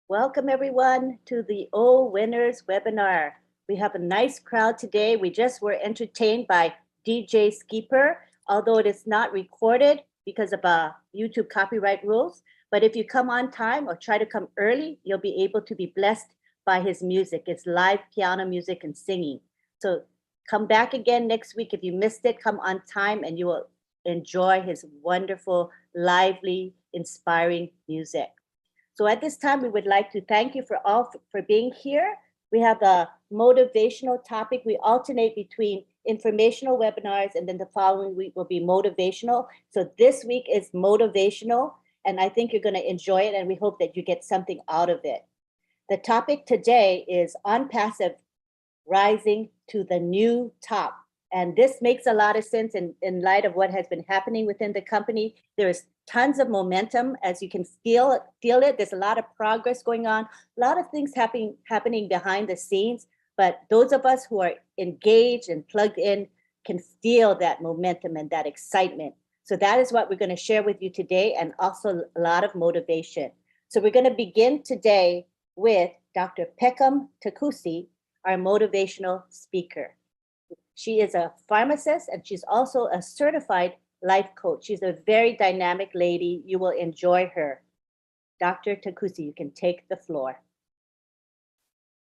Welcome everyone to the O Winners webinar. We have a nice crowd today. We just were entertained by DJ Skipper, although it is not recorded because of YouTube copyright rules. But if you come on time or try to come early, you'll be able to be blessed by his music. It's live piano music and singing. So come back again next week. If you missed it, come on time and you will enjoy his wonderful, lively, inspiring music. So at this time, we would like to thank you for being here. We have a motivational topic. We alternate between informational webinars, and then the following week will be motivational. So this week is motivational, and I think you're going to enjoy it, and we hope that you get something out of it. The topic today is on passive, rising to the new top. And this makes a lot of sense in light of what has been happening within the company. There is tons of momentum, as you can feel it. There's a lot of progress going on, a lot of things happening behind the scenes. But those of us who are engaged and plugged in can feel that momentum and that excitement. So that is what we're going to share with you today, and also a lot of motivation. So we're going to begin today with Dr. Peckham Takusi, our motivational speaker. She is a pharmacist, and she's also a certified life coach. She's a very dynamic lady. You will enjoy her. Dr. Takusi, you can take the floor.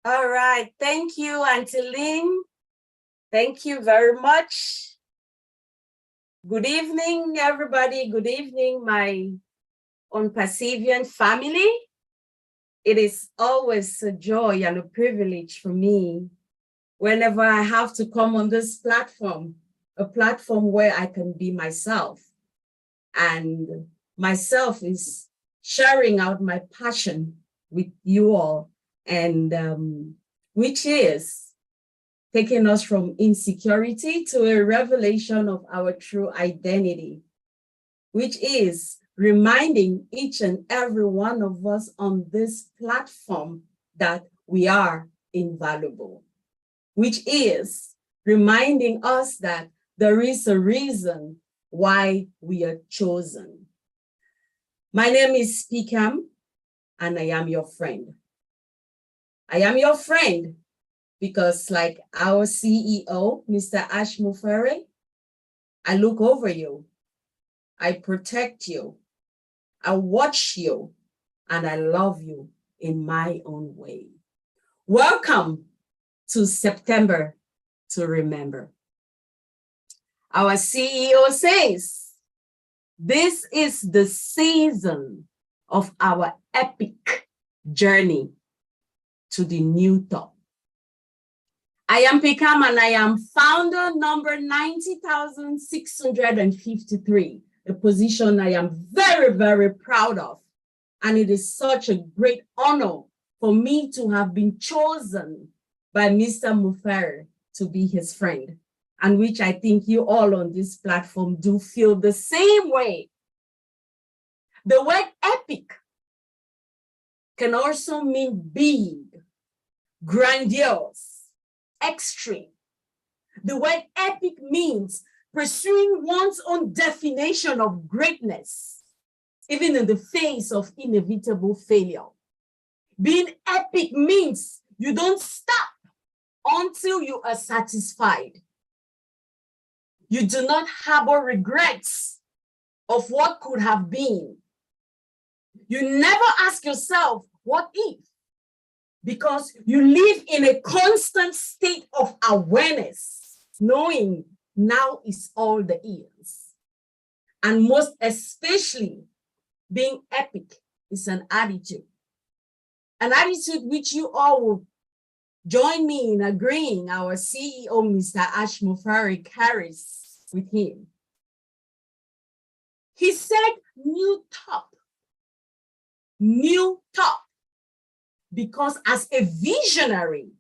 All right. Thank you, Auntie Lynn. Thank you very much. Good evening, everybody. Good evening, my Unpersevian family. It is always a joy and a privilege for me whenever I have to come on this platform, a platform where I can be myself. And myself is sharing out my passion with you all, and which is taking us from insecurity to a revelation of our true identity, which is reminding each and every one of us on this platform that we are invaluable, which is reminding us that there is a reason why we are chosen. My name is Peckham, and I am your friend. I am your friend because, like our CEO, Mr. Ash Mufere, I look over you, I protect you, I watch you, and I love you in my own way. Welcome to September to Remember. Our CEO says, this is the season of our epic journey to the new top. I am Peckham, and I am founder number 90,653, a position I am very, very proud of. And it is such a great honor for me to have been chosen by Mr. Mufere to be his friend, and which I think you all on this platform do feel the same way. The word epic can also mean big, grandiose, extreme. The word epic means pursuing one's own definition of greatness, even in the face of inevitable failure. Being epic means you don't stop until you are satisfied. You do not harbor regrets of what could have been. You never ask yourself, what if? Because you live in a constant state of awareness, knowing now is all the is. And most especially, being epic is an attitude which you all will join me in agreeing our CEO, Mr. Ash Mufere, carries with him. He said, new top, because as a visionary,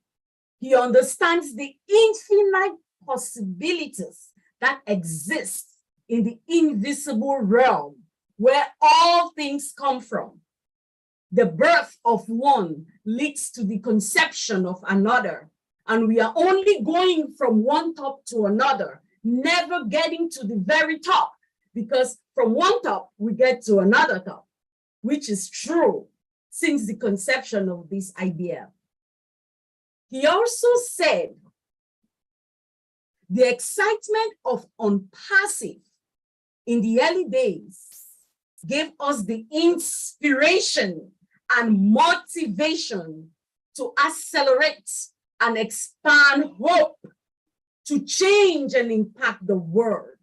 he understands the infinite possibilities that exist in the invisible realm where all things come from. The birth of one leads to the conception of another, and we are only going from one top to another, never getting to the very top, because from one top we get to another top, which is true since the conception of this idea. He also said the excitement of unpassive in the early days gave us the inspiration and motivation to accelerate and expand hope to change and impact the world.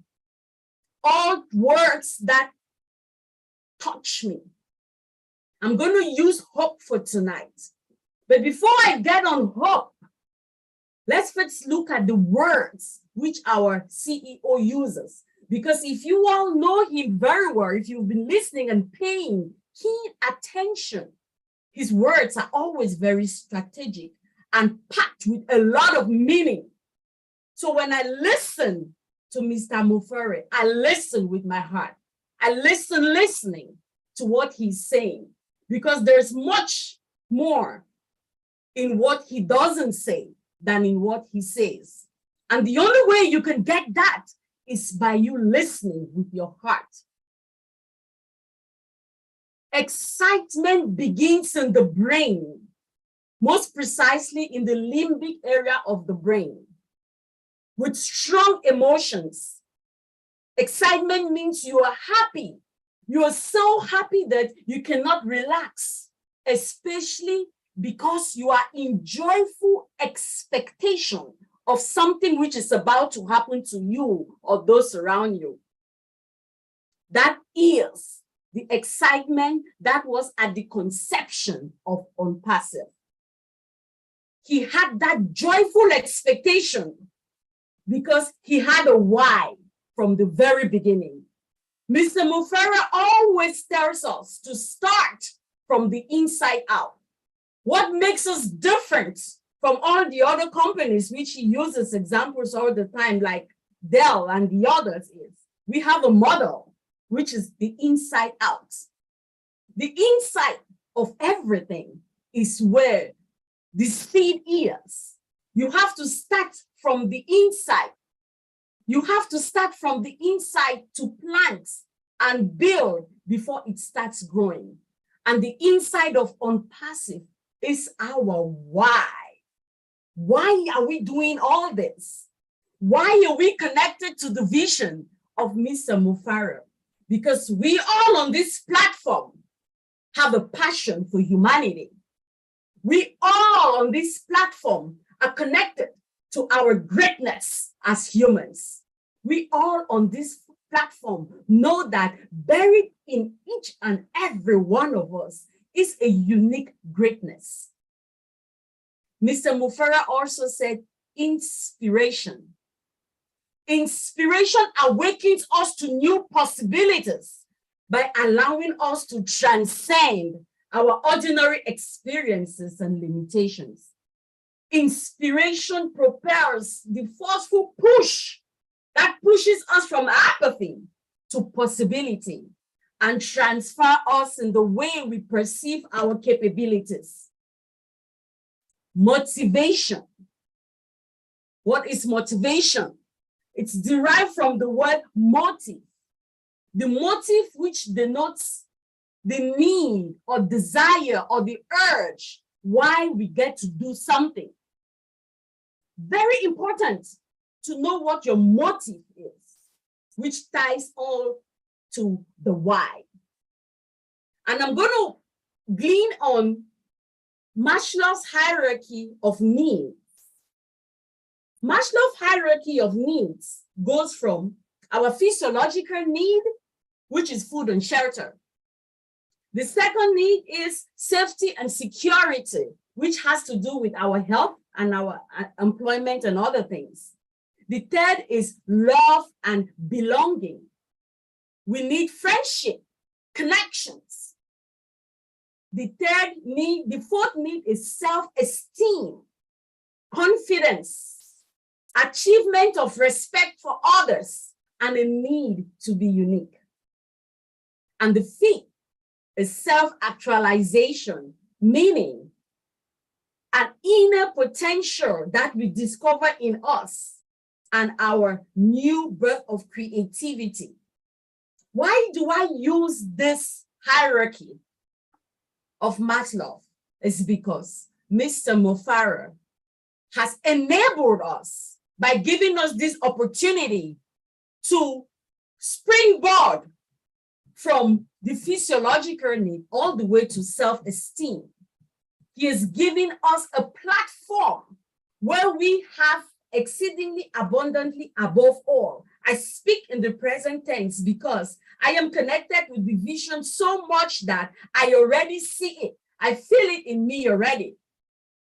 All words that touch me. I'm going to use hope for tonight. But before I get on hope, let's first look at the words which our CEO uses. Because if you all know him very well, if you've been listening and paying keen attention, his words are always very strategic and packed with a lot of meaning. So when I listen to Mr. Mufere, I listen with my heart. I listening to what he's saying, because there's much more in what he doesn't say than in what he says. And the only way you can get that is by you listening with your heart. Excitement begins in the brain, most precisely in the limbic area of the brain, with strong emotions. Excitement means you are happy. You are so happy that you cannot relax, especially because you are in joyful expectation of something which is about to happen to you or those around you. That is the excitement that was at the conception of Unpassive. He had that joyful expectation because he had a why from the very beginning. Mr. Mufere always tells us to start from the inside out. What makes us different from all the other companies, which he uses examples all the time, like Dell and the others, is we have a model, which is the inside out. The inside of everything is where the seed is. You have to start from the inside. You have to start from the inside to plant and build before it starts growing. And the inside of Unpassive is our why. Why are we doing all this? Why are we connected to the vision of Mr. Mufere? Because we all on this platform have a passion for humanity. We all on this platform are connected to our greatness as humans. We all on this platform know that buried in each and every one of us is a unique greatness. Mr. Mufere also said inspiration. Inspiration awakens us to new possibilities by allowing us to transcend our ordinary experiences and limitations. Inspiration propels the forceful push that pushes us from apathy to possibility and transfer us in the way we perceive our capabilities. Motivation. What is motivation? It's derived from the word motive. The motive which denotes the need or desire or the urge why we get to do something. Very important to know what your motive is, which ties all to the why. And I'm going to glean on Maslow's hierarchy of needs. Maslow's hierarchy of needs goes from our physiological need, which is food and shelter. The second need is safety and security, which has to do with our health and our employment and other things. The third is love and belonging. We need friendship, connections. The fourth need is self-esteem, confidence, achievement of respect for others, and a need to be unique. And the fifth is self-actualization, meaning an inner potential that we discover in us and our new birth of creativity. Why do I use this hierarchy? of Maslow is because Mr. Mufara has enabled us by giving us this opportunity to springboard from the physiological need all the way to self-esteem. He is giving us a platform where we have exceedingly abundantly above all. I speak in the present tense because I am connected with the vision so much that I already see it. I feel it in me already.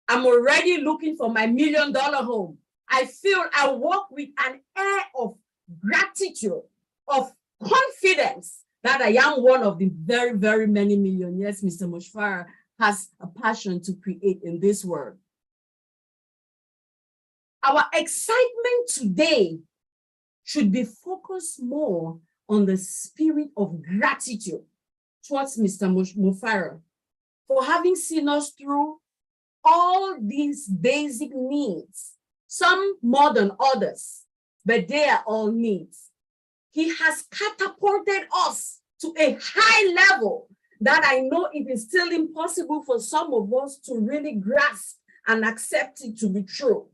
I'm already looking for my $1 million home. I walk with an air of gratitude, of confidence that I am one of the very, very many millionaires Mr. Mufara has a passion to create in this world. Our excitement today should be focused more on the spirit of gratitude towards Mr. Mufara for having seen us through all these basic needs, some more than others, but they are all needs. He has catapulted us to a high level that I know it is still impossible for some of us to really grasp and accept it to be true.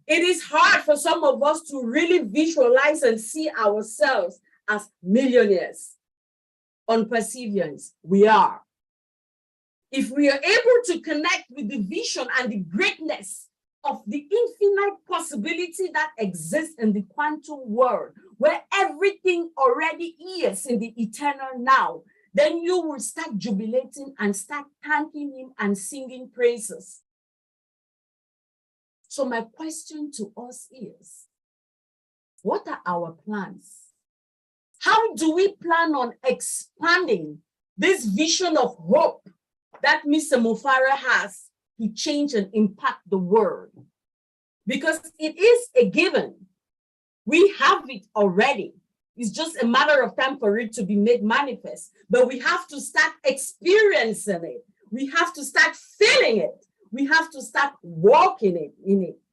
It is hard for some of us to really visualize and see ourselves as millionaires. On perseverance, we are. If we are able to connect with the vision and the greatness of the infinite possibility that exists in the quantum world, where everything already is in the eternal now, then you will start jubilating and start thanking him and singing praises. So my question to us is, what are our plans? How do we plan on expanding this vision of hope that Mr. Mufara has to change and impact the world? Because it is a given. We have it already. It's just a matter of time for it to be made manifest. But we have to start experiencing it. We have to start feeling it. We have to start walking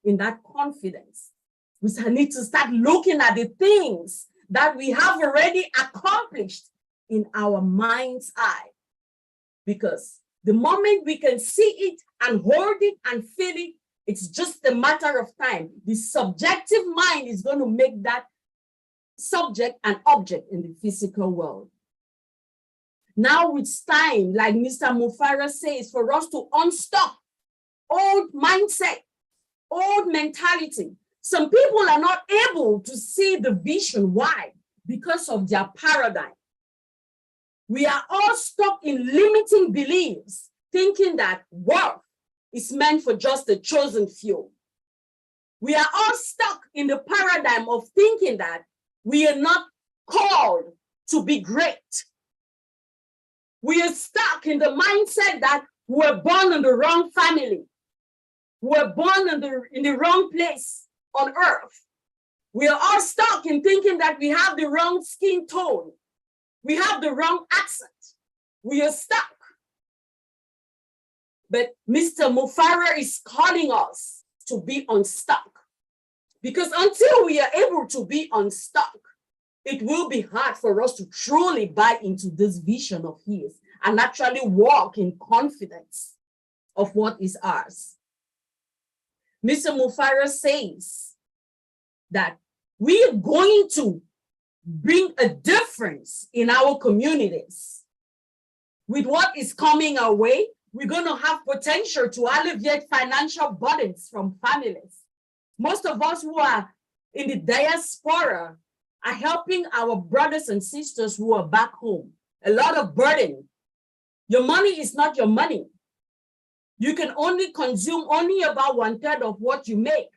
in that confidence. We need to start looking at the things that we have already accomplished in our mind's eye. Because the moment we can see it and hold it and feel it, it's just a matter of time. The subjective mind is going to make that subject and object in the physical world. Now it's time, like Mr. Mufara says, for us to unstuck old mindset, old mentality. Some people are not able to see the vision. Why? Because of their paradigm. We are all stuck in limiting beliefs, thinking that wealth is meant for just the chosen few. We are all stuck in the paradigm of thinking that we are not called to be great. We are stuck in the mindset that we're born in the wrong family. We're born in the wrong place on earth. We are all stuck in thinking that we have the wrong skin tone. We have the wrong accent. We are stuck. But Mr. Mufara is calling us to be unstuck. Because until we are able to be unstuck, it will be hard for us to truly buy into this vision of his and actually walk in confidence of what is ours. Mr. Mufara says that we are going to bring a difference in our communities. With what is coming our way, we're going to have potential to alleviate financial burdens from families. Most of us who are in the diaspora are helping our brothers and sisters who are back home. A lot of burden. Your money is not your money. You can only consume only about 1/3 of what you make,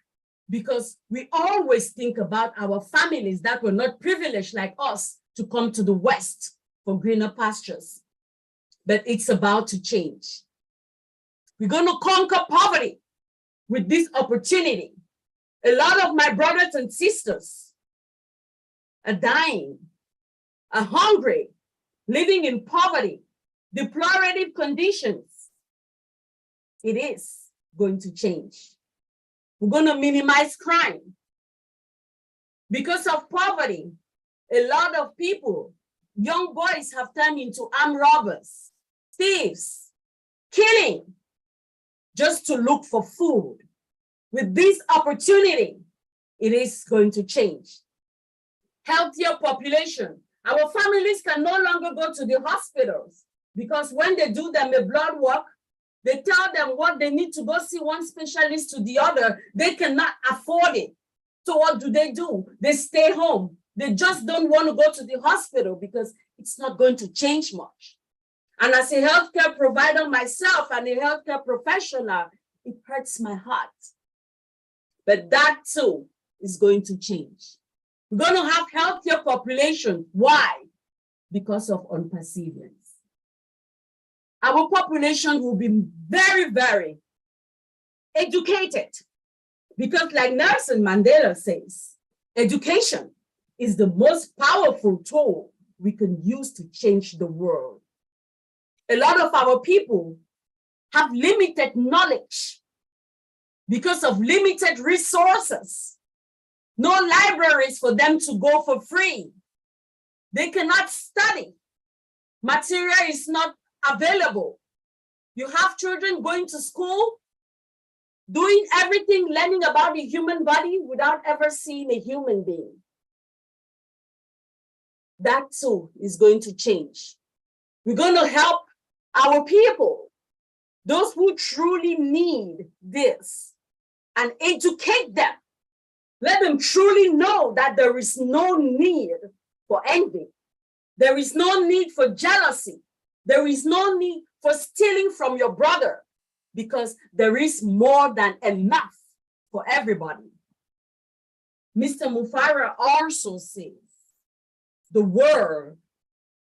because we always think about our families that were not privileged like us to come to the West for greener pastures. But it's about to change. We're going to conquer poverty with this opportunity. A lot of my brothers and sisters are dying, are hungry, living in poverty, deplorative conditions. It is going to change. We're going to minimize crime. Because of poverty, a lot of people, young boys have turned into armed robbers, thieves, killing just to look for food. With this opportunity, it is going to change. Healthier population. Our families can no longer go to the hospitals because when they do them a blood work, they tell them what they need to go see one specialist to the other. They cannot afford it. So what do? They stay home. They just don't want to go to the hospital because it's not going to change much. And as a healthcare provider myself and a healthcare professional, it hurts my heart. But that too is going to change. We're going to have healthier population. Why? Because of unperseverance. Our population will be very, very educated. Because like Nelson Mandela says, education is the most powerful tool we can use to change the world. A lot of our people have limited knowledge because of limited resources. No libraries for them to go for free. They cannot study. Material is not available. You have children going to school, doing everything, learning about the human body without ever seeing a human being. That too is going to change. We're going to help our people, those who truly need this, and educate them. Let them truly know that there is no need for envy. There is no need for jealousy. There is no need for stealing from your brother because there is more than enough for everybody. Mr. Mufara also says, the world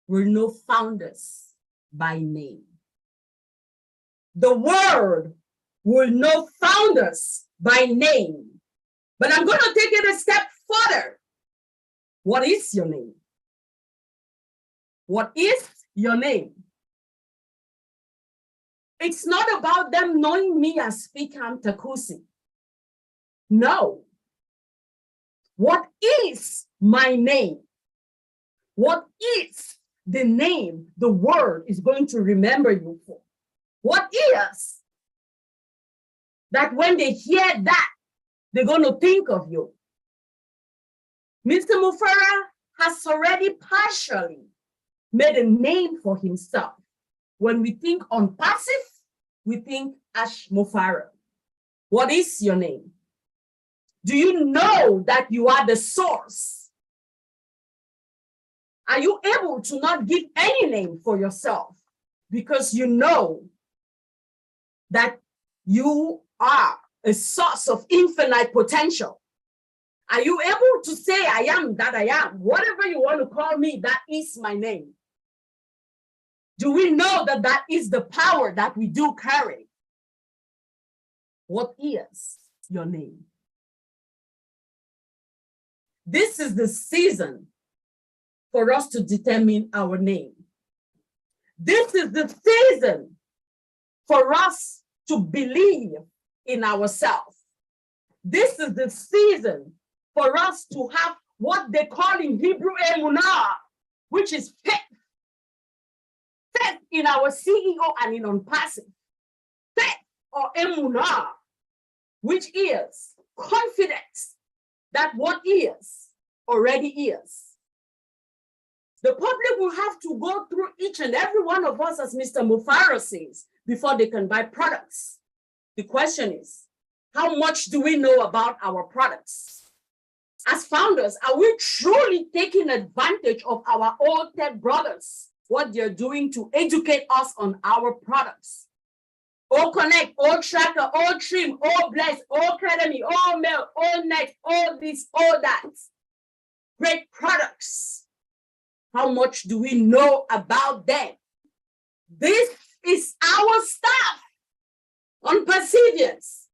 will know founders by name. The world will know founders by name. But I'm going to take it a step further. What is your name? What is your name? It's not about them knowing me as Fikam Takusi. No. What is my name? What is the name the world is going to remember you for? What is that when they hear that, they're going to think of you? Mr. Mufara has already partially made a name for himself. When we think on passive, we think Ash Mufara. What is your name? Do you know that you are the source? Are you able to not give any name for yourself because you know that you are a source of infinite potential? Are you able to say, I am that I am? Whatever you want to call me, that is my name. Do we know that that is the power that we do carry? What is your name? This is the season for us to determine our name. This is the season for us to believe in ourselves. This is the season for us to have what they call in Hebrew emunah, which is faith. Faith in our CEO and in unpassive. Faith or emunah, which is confidence that what is already is. The public will have to go through each and every one of us, as Mr. Mufara says, before they can buy products. The question is, how much do we know about our products? As founders, are we truly taking advantage of our old tech brothers, what they're doing to educate us on our products? All Connect, all Tracker, all Trim, all Bless, all Academy, all Mail, all Next, all this, all that. Great products. How much do we know about them? This is our stuff on perseverance.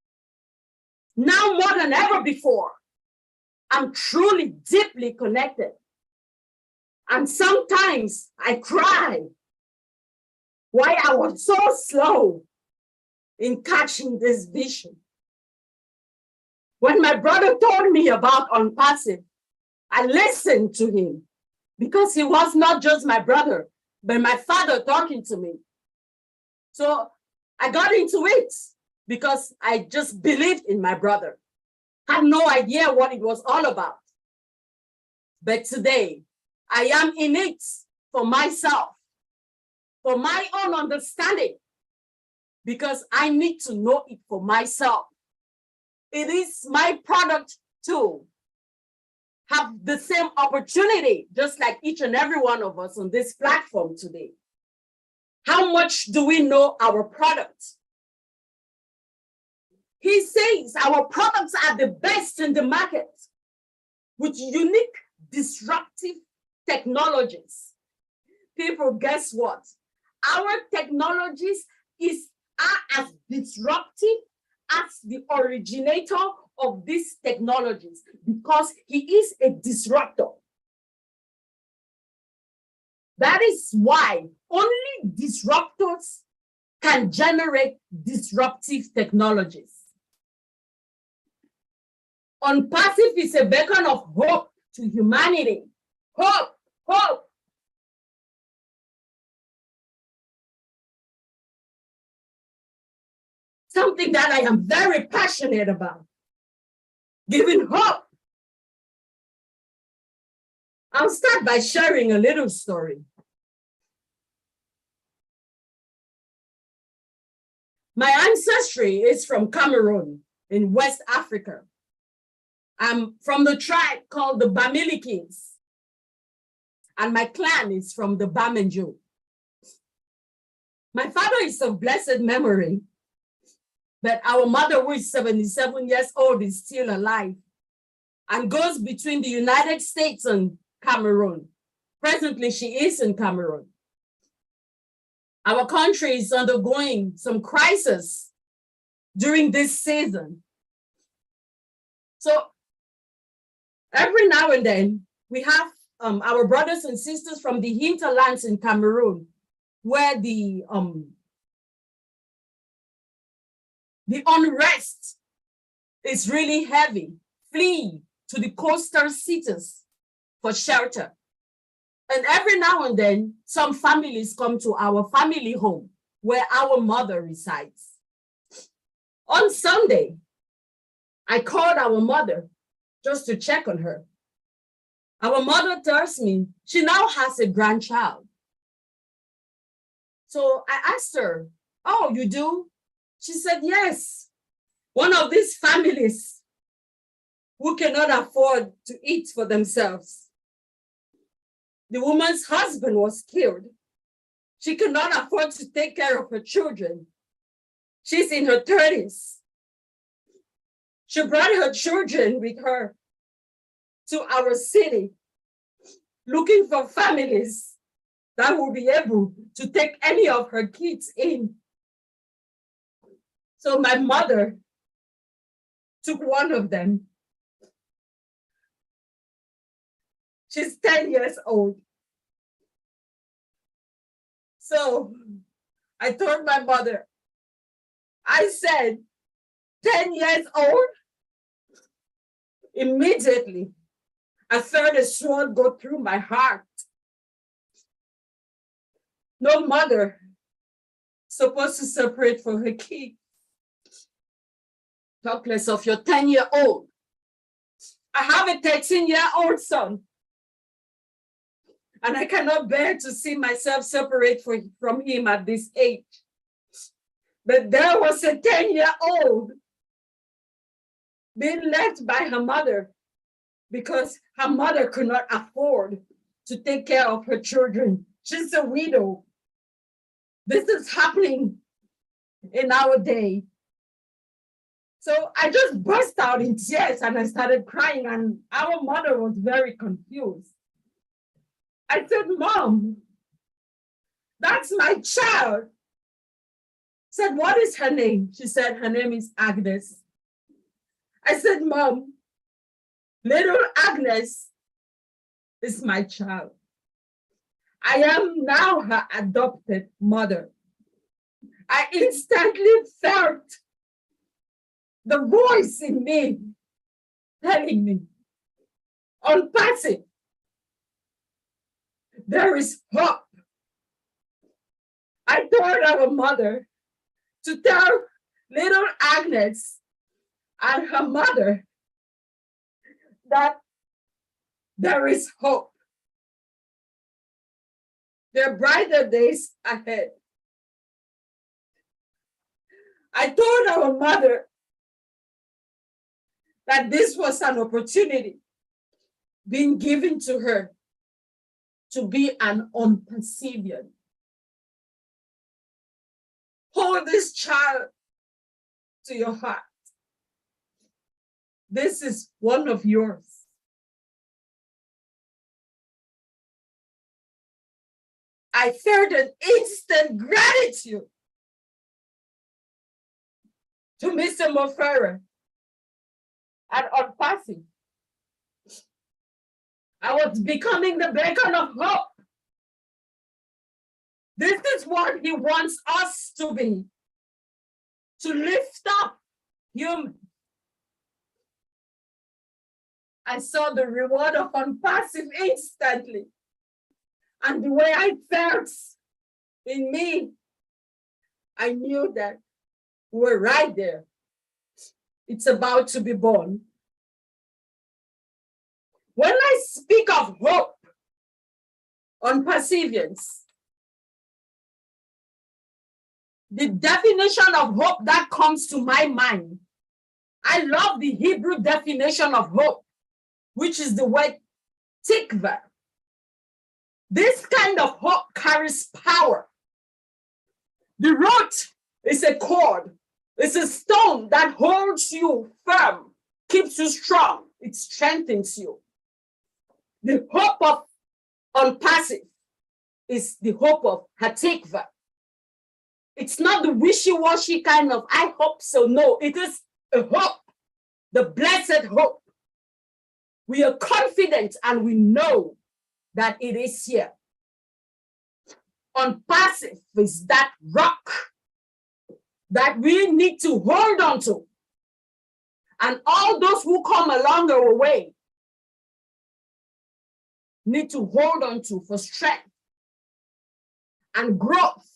Now more than ever before, I'm truly deeply connected. And sometimes I cry why I was so slow in catching this vision. When my brother told me about Unpassive, I listened to him because he was not just my brother, but my father talking to me. So I got into it because I just believed in my brother. Had no idea what it was all about. But today, I am in it for myself, for my own understanding, because I need to know it for myself. It is my product to have the same opportunity, just like each and every one of us on this platform today. How much do we know our product? He says our products are the best in the market with unique, disruptive technologies. People, guess what? Our technologies are as disruptive as the originator of these technologies because he is a disruptor. That is why only disruptors can generate disruptive technologies. Unpassive is a beacon of hope to humanity. Hope, hope. Something that I am very passionate about. Giving hope. I'll start by sharing a little story. My ancestry is from Cameroon in West Africa. I'm from the tribe called the Bamilikis. And my clan is from the Bamenju. My father is of blessed memory, but our mother, who is 77 years old, is still alive and goes between the United States and Cameroon. Presently, she is in Cameroon. Our country is undergoing some crisis during this season. So every now and then, we have our brothers and sisters from the hinterlands in Cameroon, where the unrest is really heavy, flee to the coastal cities for shelter. And every now and then, some families come to our family home where our mother resides. On Sunday, I called our mother just to check on her. Our mother tells me she now has a grandchild. So I asked her, "Oh, you do?" She said, "Yes. One of these families who cannot afford to eat for themselves. The woman's husband was killed. She cannot afford to take care of her children. She's in her 30s. She brought her children with her to our city, looking for families that will be able to take any of her kids in. So my mother took one of them. She's 10 years old. So I told my mother, I said, 10 years old? Immediately, I felt a sword go through my heart. No mother supposed to separate for her kid. Talk less of your 10-year-old. I have a 13-year-old son. And I cannot bear to see myself separate from him at this age. But there was a 10-year-old being left by her mother because her mother could not afford to take care of her children. She's a widow. This is happening in our day. So I just burst out in tears and I started crying, and our mother was very confused. I said, "Mom, that's my child." Said, "What is her name?" She said, "Her name is Agnes." I said, "Mom, little Agnes is my child. I am now her adopted mother." I instantly felt the voice in me telling me, "Unpassive, there is hope." I told our mother to tell little Agnes and her mother that there is hope. There are brighter days ahead. I told our mother that this was an opportunity being given to her to be an unperseverant. Hold this child to your heart. This is one of yours. I felt an instant gratitude to Mr. Mofera and Unpassing. I was becoming the beacon of hope. This is what he wants us to be, to lift up humans. I saw the reward of Unpassive instantly. And the way I felt in me, I knew that we're right there. It's about to be born. When I speak of hope, Unperseverance, the definition of hope that comes to my mind, I love the Hebrew definition of hope, which is the word tikva. This kind of hope carries power. The root is a cord. It's a stone that holds you firm, keeps you strong. It strengthens you. The hope of Unpassive is the hope of Hatikva. It's not the wishy-washy kind of, I hope so. No, it is a hope, the blessed hope. We are confident and we know that it is here. Unpassive is that rock that we need to hold on to. And all those who come along our way need to hold on to for strength and growth.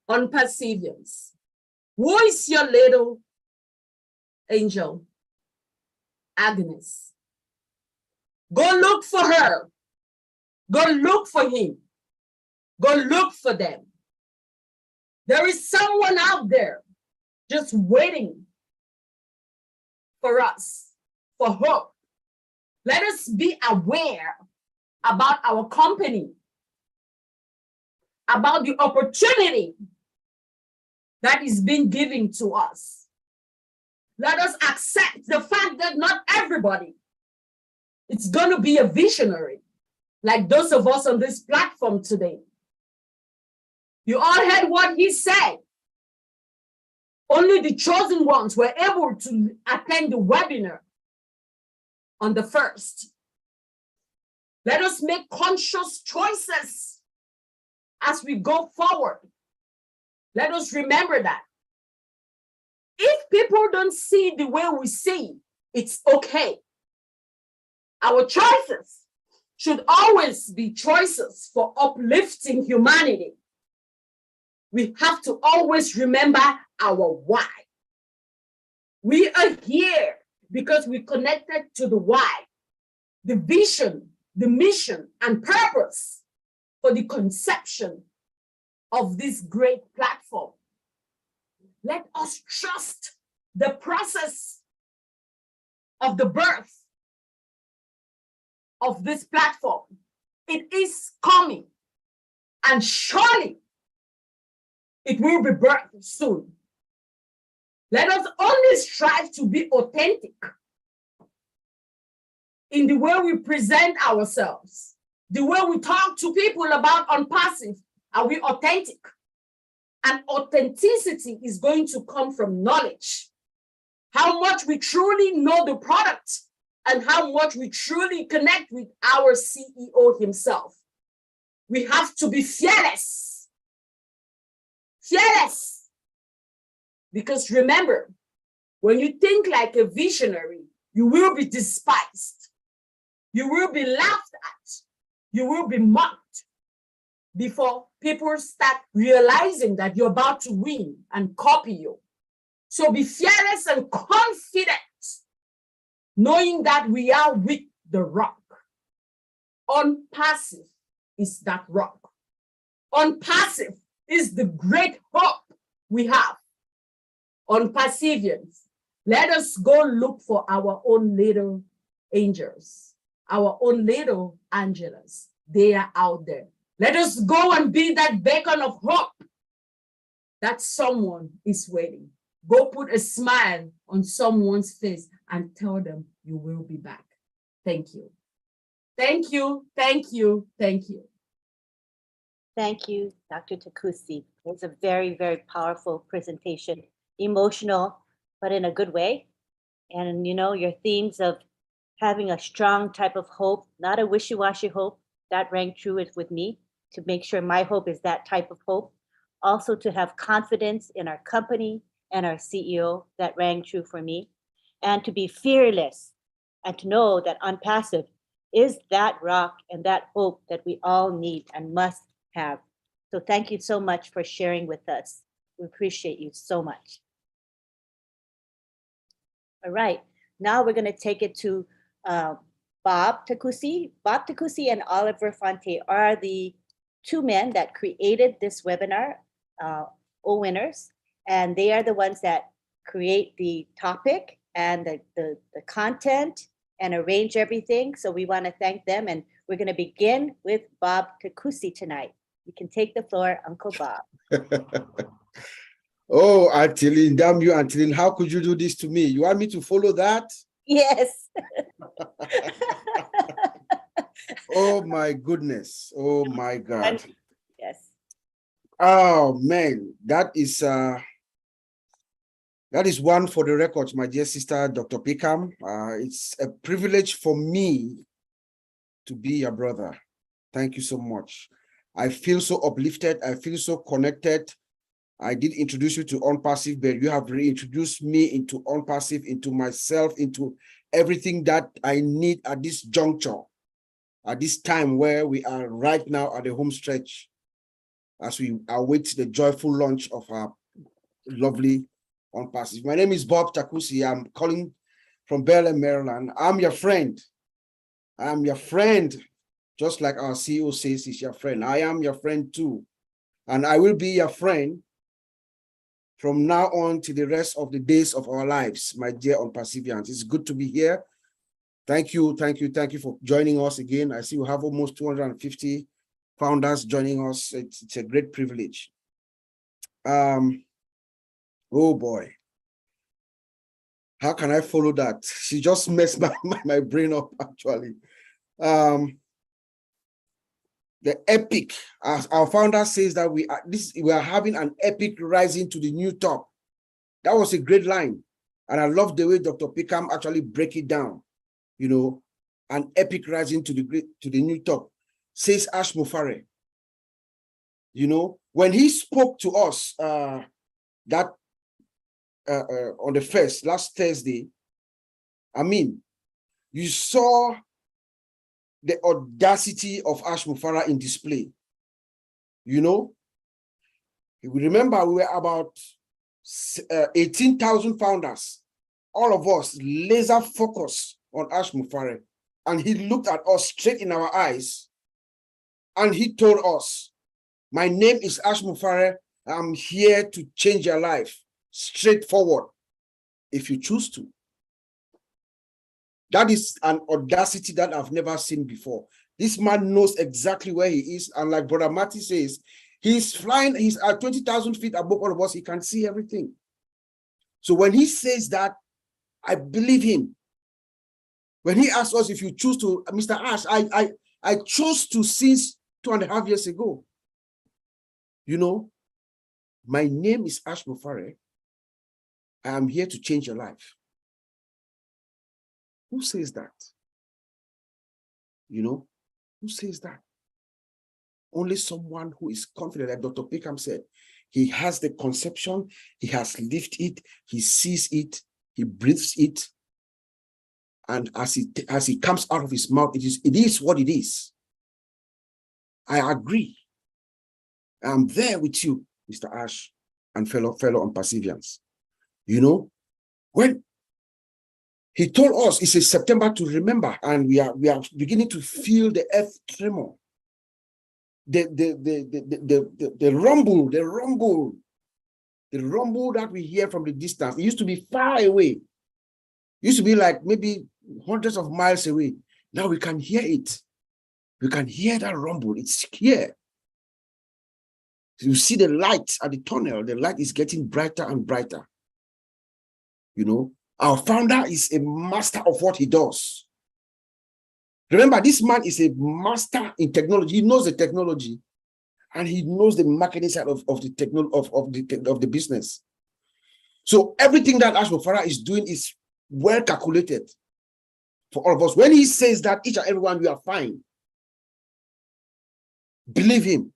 Unperseverance. Who is your little angel? Agnes. Go look for her. Go look for him. Go look for them. There is someone out there just waiting for us, for hope. Let us be aware about our company, about the opportunity that is being given to us. Let us accept the fact that not everybody is going to be a visionary, like those of us on this platform today. You all heard what he said. Only the chosen ones were able to attend the webinar on the 1st. Let us make conscious choices as we go forward. Let us remember that. If people don't see the way we see, it's okay. Our choices should always be choices for uplifting humanity. We have to always remember our why. We are here because we connected to the why, the vision, the mission, and purpose for the conception of this great platform. Let us trust the process of the birth of this platform. It is coming, and surely it will be birthed soon. Let us only strive to be authentic in the way we present ourselves, the way we talk to people about Unpassive. Are we authentic? And authenticity is going to come from knowledge. How much we truly know the product and how much we truly connect with our CEO himself. We have to be fearless. Fearless. Because remember, when you think like a visionary, you will be despised. You will be laughed at. You will be mocked. before people start realizing that you're about to win and copy you. So be fearless and confident, knowing that we are with the rock. Unpassive is that rock. Unpassive is the great hope we have. Unperseverance. Let us go look for our own little angels, our own little Angelas. They are out there. Let us go and be that beacon of hope that someone is waiting. Go put a smile on someone's face and tell them you will be back. Thank you. Thank you, thank you, thank you. Thank you, Dr. Takusi. It was a very, very powerful presentation, emotional, but in a good way. And you know, your themes of having a strong type of hope, not a wishy-washy hope, that rang true with me, to make sure my hope is that type of hope. Also to have confidence in our company and our CEO, that rang true for me. And to be fearless and to know that Unpassive is that rock and that hope that we all need and must have. So thank you so much for sharing with us. We appreciate you so much. All right, now we're going to take it to Bob Takusi. Bob Takusi and Oliver Fonte are the two men that created this webinar, O Winners, and they are the ones that create the topic and the content and arrange everything. So we want to thank them, and we're going to begin with Bob Takusi tonight. You can take the floor, Uncle Bob. Oh, Antilin, damn you, Antilin. How could you do this to me? You want me to follow that? Yes. Oh, my goodness. Oh, my God. Yes. Oh, man. That is one for the record, my dear sister, Dr. Pickham. It's a privilege for me to be your brother. Thank you so much. I feel so uplifted. I feel so connected. I did introduce you to Unpassive, but you have reintroduced me into Unpassive, into myself, into everything that I need at this juncture, at this time where we are right now at the home stretch, as we await the joyful launch of our lovely Unpassive. My name is Bob Takusi. I'm calling from Bel-Air, Maryland. I'm your friend. I'm your friend, just like our CEO says he's your friend. I am your friend too. And I will be your friend from now on to the rest of the days of our lives, my dear Unperseverance. It's good to be here. Thank you for joining us again. I see we have almost 250 founders joining us. It's a great privilege. Oh boy. How can I follow that? She just messed my brain up, actually. The epic, as our founder says, that we are having an epic rising to the new top. That was a great line. And I love the way Dr. Pickham actually break it down. You know, an epic rising to the new top, says Ash Mufare. You know, when he spoke to us on the last Thursday, I mean, you saw the audacity of Ash Mufara in display. You know, we remember we were about 18,000 founders, all of us laser focused on Ash Mufare. And he looked at us straight in our eyes and he told us, my name is Ash Mufare. I'm here to change your life, straightforward, if you choose to. That is an audacity that I've never seen before. This man knows exactly where he is. And like Brother Marty says, he's flying, he's at 20,000 feet above all of us. He can see everything. So when he says that, I believe him. When he asked us if you choose to, Mr. Ash, I chose to since 2.5 years ago. You know, my name is Ash Mufare. I am here to change your life. Who says that? You know, who says that? Only someone who is confident, like Dr. Pickham said. He has the conception, he has lived it, he sees it, he breathes it. And as he comes out of his mouth, it is what it is. I agree. I'm there with you, Mr. Ash, and fellow on Perseverance. You know, when he told us it's a September to remember, and we are beginning to feel the earth tremor, the rumble that we hear from the distance. It used to be far away. It used to be like maybe hundreds of miles away. Now we can hear it. We can hear that rumble. It's here. You see the light at the tunnel. The light is getting brighter and brighter. You know, our founder is a master of what he does. Remember, this man is a master in technology. He knows the technology, and he knows the marketing side of the business. So everything that Ash Mufara is doing is well calculated for all of us. When he says that each and everyone, we are fine, believe him.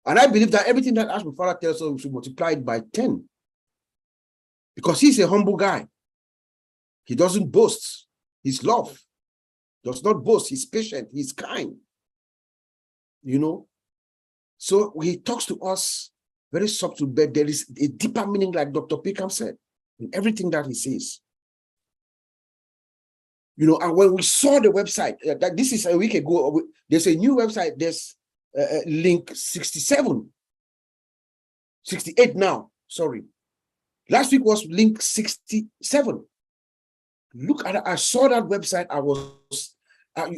And I believe that everything that Ash Mufara tells us, we should multiply it by 10. Because he's a humble guy. He doesn't boast. He's love. Does not boast. He's patient. He's kind. You know? So he talks to us very subtle, but there is a deeper meaning, like Dr. Pickham said, in everything that he says. You know, and when we saw the website, that this is a week ago, there's a new website, there's link 68 now, sorry. Last week was link 67. Look at it. I saw that website. I was,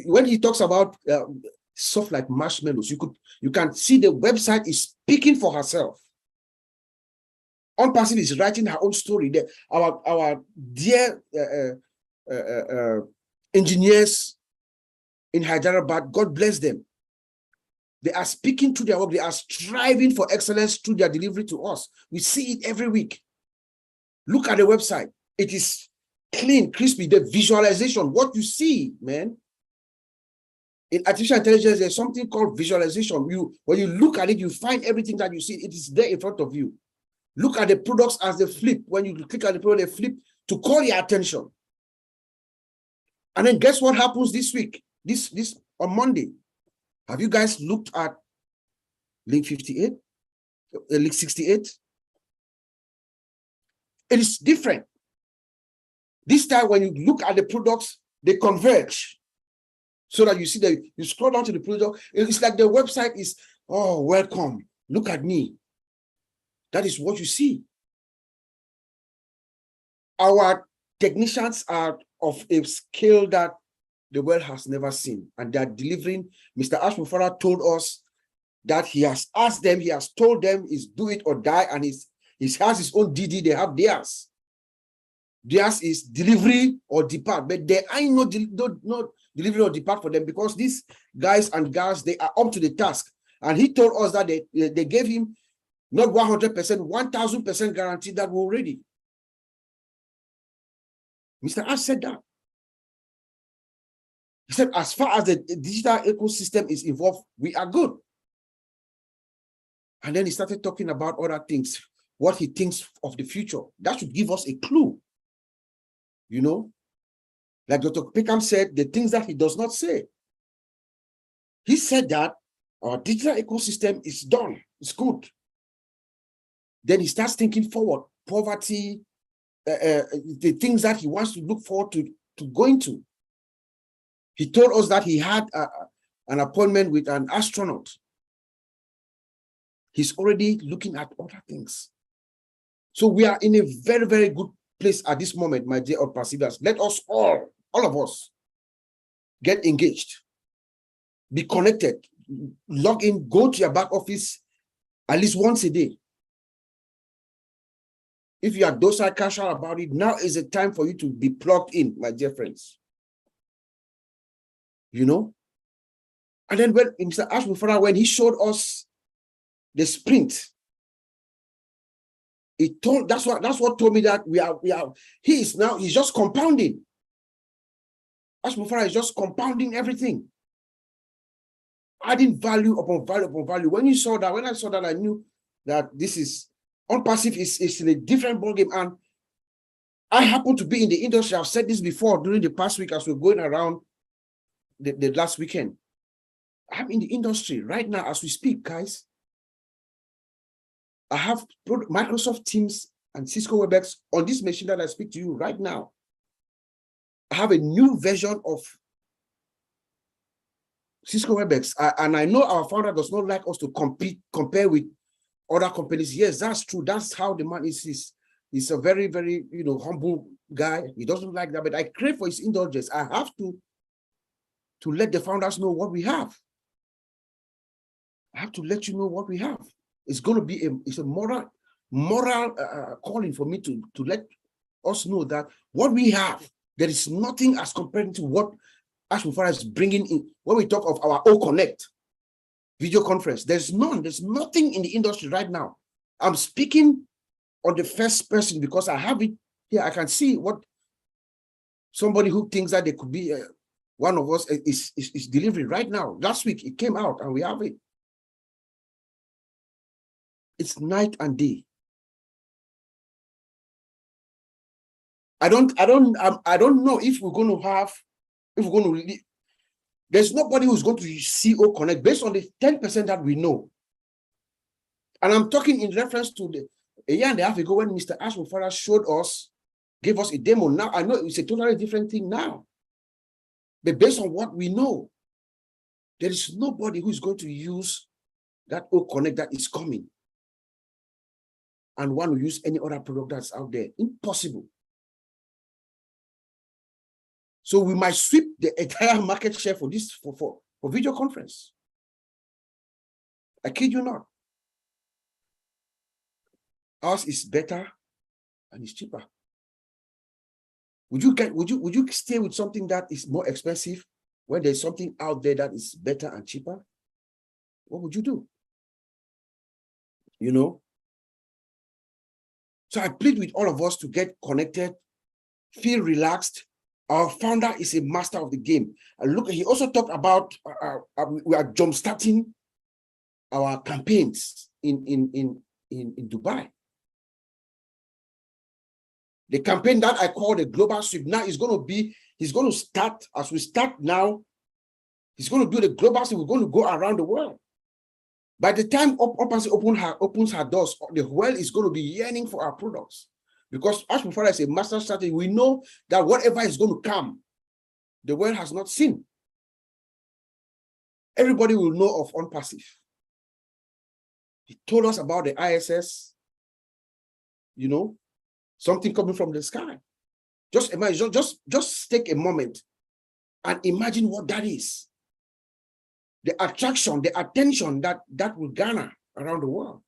when he talks about soft like marshmallows, you can see the website is speaking for herself. Unpassive is writing her own story. Our dear engineers in Hyderabad, God bless them. They are speaking to their work. They are striving for excellence through their delivery to us. We see it every week. Look at the website. It is clean, crispy. The visualization, what you see, man. In artificial intelligence, there's something called visualization. When you look at it, you find everything that you see. It is there in front of you. Look at the products as they flip. When you click on the product, they flip to call your attention. And then guess what happens this week? This on Monday. Have you guys looked at link 58? Link 68? It is different. This time when you look at the products, they converge. So that you see that you scroll down to the product, it's like the website is, oh, welcome. Look at me. That is what you see. Our technicians are of a scale that the world has never seen, and they are delivering. Mr. Ash Mufara told us that he has asked them, he has told them is do it or die, and he has his own DD, they have theirs. Theirs is delivery or depart, but there ain't no delivery or depart for them, because these guys and girls, they are up to the task. And he told us that they gave him not 100%, 1000% guarantee that we're ready. Mr. Ash said that. He said, as far as the digital ecosystem is involved, we are good. And then he started talking about other things, what he thinks of the future. That should give us a clue. You know, like Dr. Peckham said, the things that he does not say. He said that our digital ecosystem is done, it's good. Then he starts thinking forward, poverty, the things that he wants to look forward to going to. He told us that he had an appointment with an astronaut. He's already looking at other things. So we are in a very, very good place at this moment, my dear Perseverance. Let us all of us, get engaged, be connected, log in, go to your back office at least once a day. If you are docile, casual about it, now is the time for you to be plugged in, my dear friends. You know? And then when Mr. Ash Mufara, when he showed us the sprint, that's what told me that he's just compounding. Ash Mufara is just compounding everything. Adding value upon value upon value. When I saw that, I knew that this is Unpassive is in a different ballgame. And I happen to be in the industry. I've said this before during the past week as we're going around the last weekend. I'm in the industry right now as we speak, guys. I have Microsoft Teams and Cisco WebEx on this machine that I speak to you right now. I have a new version of Cisco WebEx, and I know our founder does not like us to compare with other companies. Yes, that's true. That's how the man is. He's a very, very, humble guy. He doesn't like that, but I crave for his indulgence. I have to let the founders know what we have. I have to let you know what we have. It's going to be a moral calling for me to let us know that what we have, there is nothing as compared to what Ash Mufara is bringing in. When we talk of our O Connect video conference, there's nothing in the industry right now. I'm speaking on the first person because I have it here. I can see what somebody who thinks that they could be one of us is delivering right now. Last week it came out and we have it. It's night and day. I don't know if we're going to there's nobody who's going to see O Connect based on the 10% that we know. And I'm talking in reference to a year and a half ago when Mr. Ash Mufara gave us a demo. Now I know it's a totally different thing now. But based on what we know, there is nobody who's going to use that O Connect that is coming and want to use any other product that's out there. Impossible. So we might sweep the entire market share for this for video conference. I kid you not. Ours is better and it's cheaper. Would you stay with something that is more expensive when there's something out there that is better and cheaper? What would you do? So I plead with all of us to get connected, feel relaxed. Our founder is a master of the game. And look, he also talked about we are jumpstarting our campaigns in Dubai. The campaign that I call the Global Sweep now is going to be, he's going to start, as we start now, he's going to do the Global Sweep. We're going to go around the world. By the time opens her doors, the world is going to be yearning for our products. Because Ash Mufara is a master strategy, we know that whatever is going to come, the world has not seen. Everybody will know of OnPassive. He told us about the ISS, something coming from the sky. Just imagine, just take a moment and imagine what that is. The attraction, the attention that will garner around the world.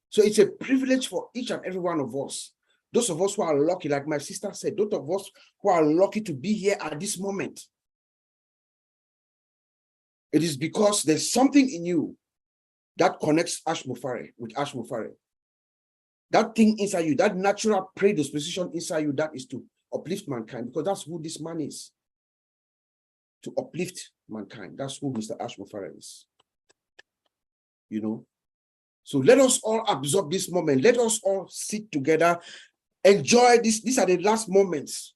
So it's a privilege for each and every one of us. Those of us who are lucky, like my sister said, those of us who are lucky to be here at this moment. It is because there's something in you that connects Ash Mufara with Ash Mufara. That thing inside you, that natural predisposition inside you, that is to uplift mankind, because that's who this man is. To uplift mankind. That's who Mr. Ash Mufara is. So let us all absorb this moment. Let us all sit together, enjoy this. These are the last moments.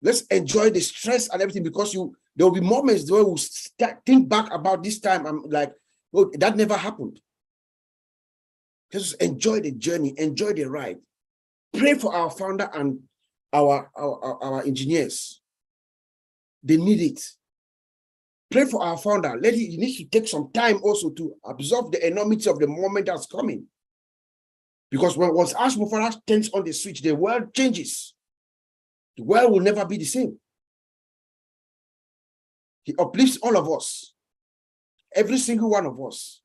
Let's enjoy the stress and everything, because there will be moments where we'll think back about this time. I'm like, oh, that never happened. Just enjoy the journey, enjoy the ride. Pray for our founder and our engineers. They need it. Pray for our founder. He needs to take some time also to absorb the enormity of the moment that's coming. Because once Ash Mufara turns on the switch, the world changes. The world will never be the same. He uplifts all of us. Every single one of us.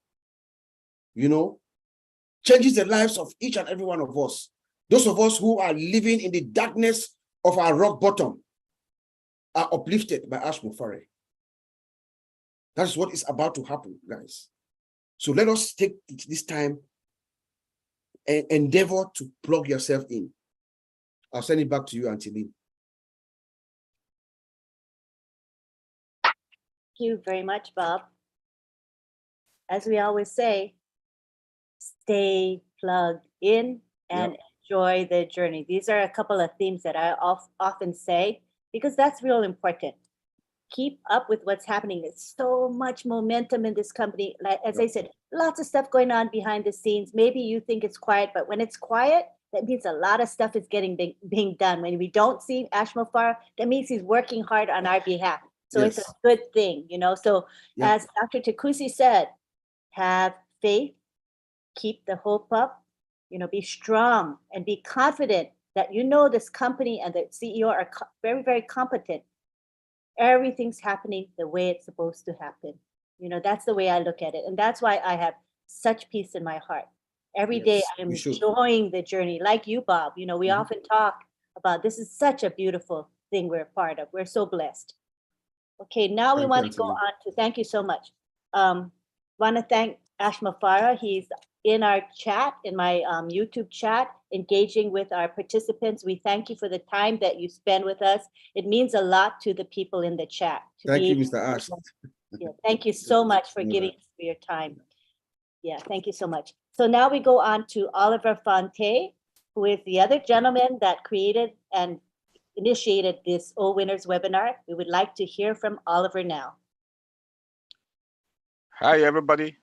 Changes the lives of each and every one of us. Those of us who are living in the darkness of our rock bottom are uplifted by Ash Mufara. That's what is about to happen, guys. So let us take this time and endeavor to plug yourself in. I'll send it back to you, Auntie Lee. Thank you very much, Bob. As we always say, stay plugged in and enjoy the journey. These are a couple of themes that I often say, because that's real important. keep up with what's happening. There's so much momentum in this company. Like, as I said, lots of stuff going on behind the scenes. Maybe you think it's quiet, but when it's quiet, that means a lot of stuff is being done. When we don't see Ash Mofara, that means he's working hard on our behalf. So it's a good thing, you know. So as Dr. Takusi said, have faith, keep the hope up, you know, be strong and be confident that you know this company and the CEO are very, very competent. Everything's happening the way it's supposed to happen. You know, that's the way I look at it. And that's why I have such peace in my heart. Every day I'm enjoying the journey. Like you, Bob, you know, we often talk about this is such a beautiful thing we're a part of. We're so blessed. Okay, now we want to go on to, thank you so much. Want to thank Ash Mofara. He's in our chat, in my YouTube chat, engaging with our participants. We thank you for the time that you spend with us. It means a lot to the people in the chat. Thank you, Mr. Ash. Yeah, thank you so much for giving us your time. Yeah, thank you so much. So now we go on to Oliver Fonte, who is the other gentleman that created and initiated this O Winners webinar. We would like to hear from Oliver now. Hi, everybody.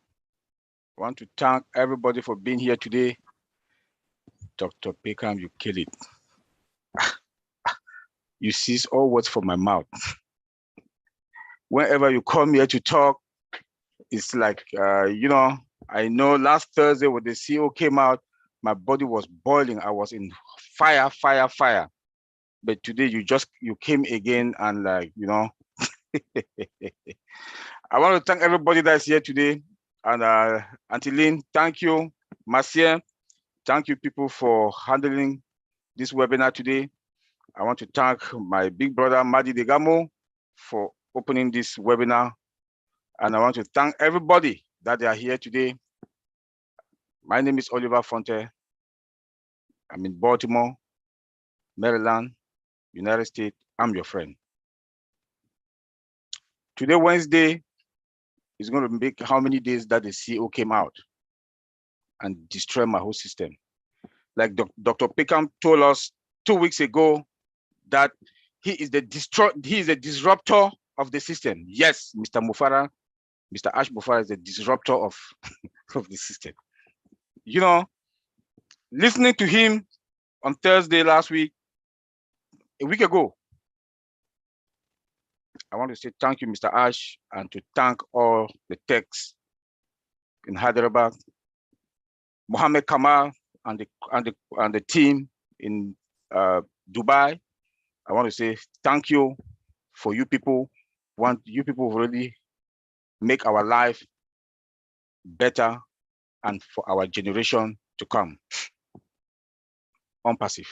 I want to thank everybody for being here today. Dr. Peckham, you kill it. You seize all words from my mouth. Whenever you come here to talk, it's like, you know, I know last Thursday when the CEO came out, my body was boiling. I was in fire. But today you came again and like, you know, I want to thank everybody that's here today. And Auntie Lynn, thank you. Marcia, thank you people for handling this webinar today. I want to thank my big brother, Marty Degarmo, for opening this webinar. And I want to thank everybody that they are here today. My name is Oliver Fonte. I'm in Baltimore, Maryland, United States. I'm your friend. Today, Wednesday, is going to make how many days that the CEO came out and destroy my whole system. Like Dr. Peckham told us 2 weeks ago that he is the disruptor of the system. Yes, Mr. Mofara, Mr. Ash Mofara is the disruptor of the system. You know, listening to him on Thursday last week, a week ago, I want to say thank you, Mr. Ash, and to thank all the techs in Hyderabad, Mohammed Kamal and the team in Dubai. I want to say thank you for you people. You people really make our life better and for our generation to come. OnPassive.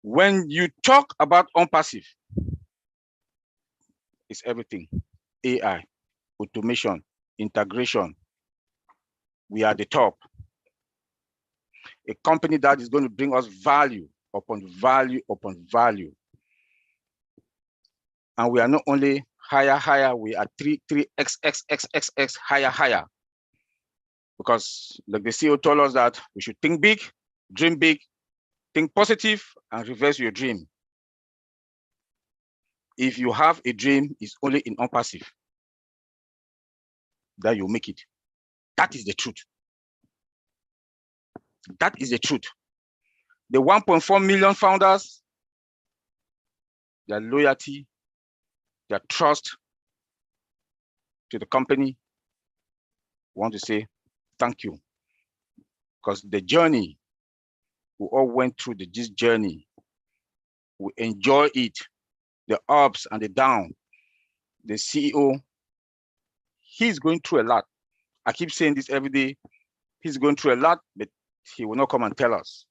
When you talk about OnPassive, it's everything. AI, automation, integration. We are the top. A company that is going to bring us value upon value upon value. And we are not only higher, we are 3x higher. Because like the CEO told us that we should think big, dream big, think positive, and reverse your dream. If you have a dream, it's only in OnPassive that you make it. That is the truth. That is the truth. The 1.4 million founders, their loyalty, their trust to the company, I want to say thank you. Because the journey, we all went through this journey. We enjoy it, the ups and the downs. The CEO, he's going through a lot. I keep saying this every day. He's going through a lot, but he will not come and tell us.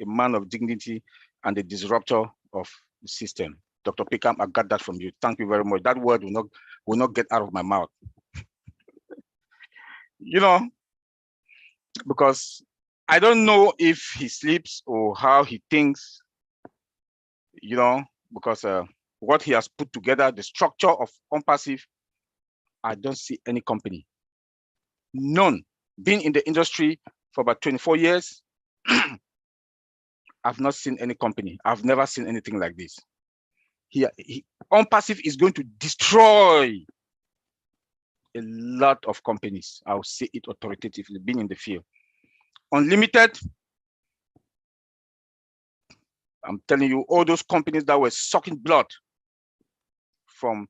A man of dignity and the disruptor of the system. Dr. Peckham, I got that from you. Thank you very much. That word will not get out of my mouth. You know, because I don't know if he sleeps or how he thinks, you know, because what he has put together, the structure of OnPassive, I don't see any company. None. Been in the industry for about 24 years, I've not seen any company. I've never seen anything like this. Unpassive is going to destroy a lot of companies. I'll say it authoritatively, being in the field. Unlimited, I'm telling you, all those companies that were sucking blood from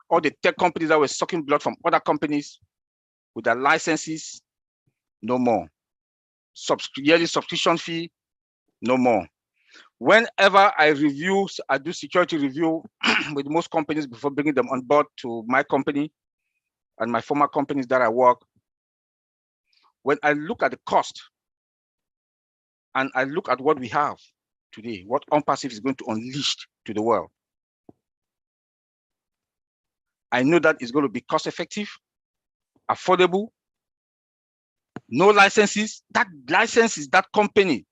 all the tech companies that were sucking blood from other companies with their licenses, no more. Yearly subscription fee, no more. Whenever I do security review with most companies before bringing them on board to my company and my former companies that I work, when I look at the cost and I look at what we have today, what Unpassive is going to unleash to the world, I know that it's going to be cost effective, affordable, no licenses. That license is that company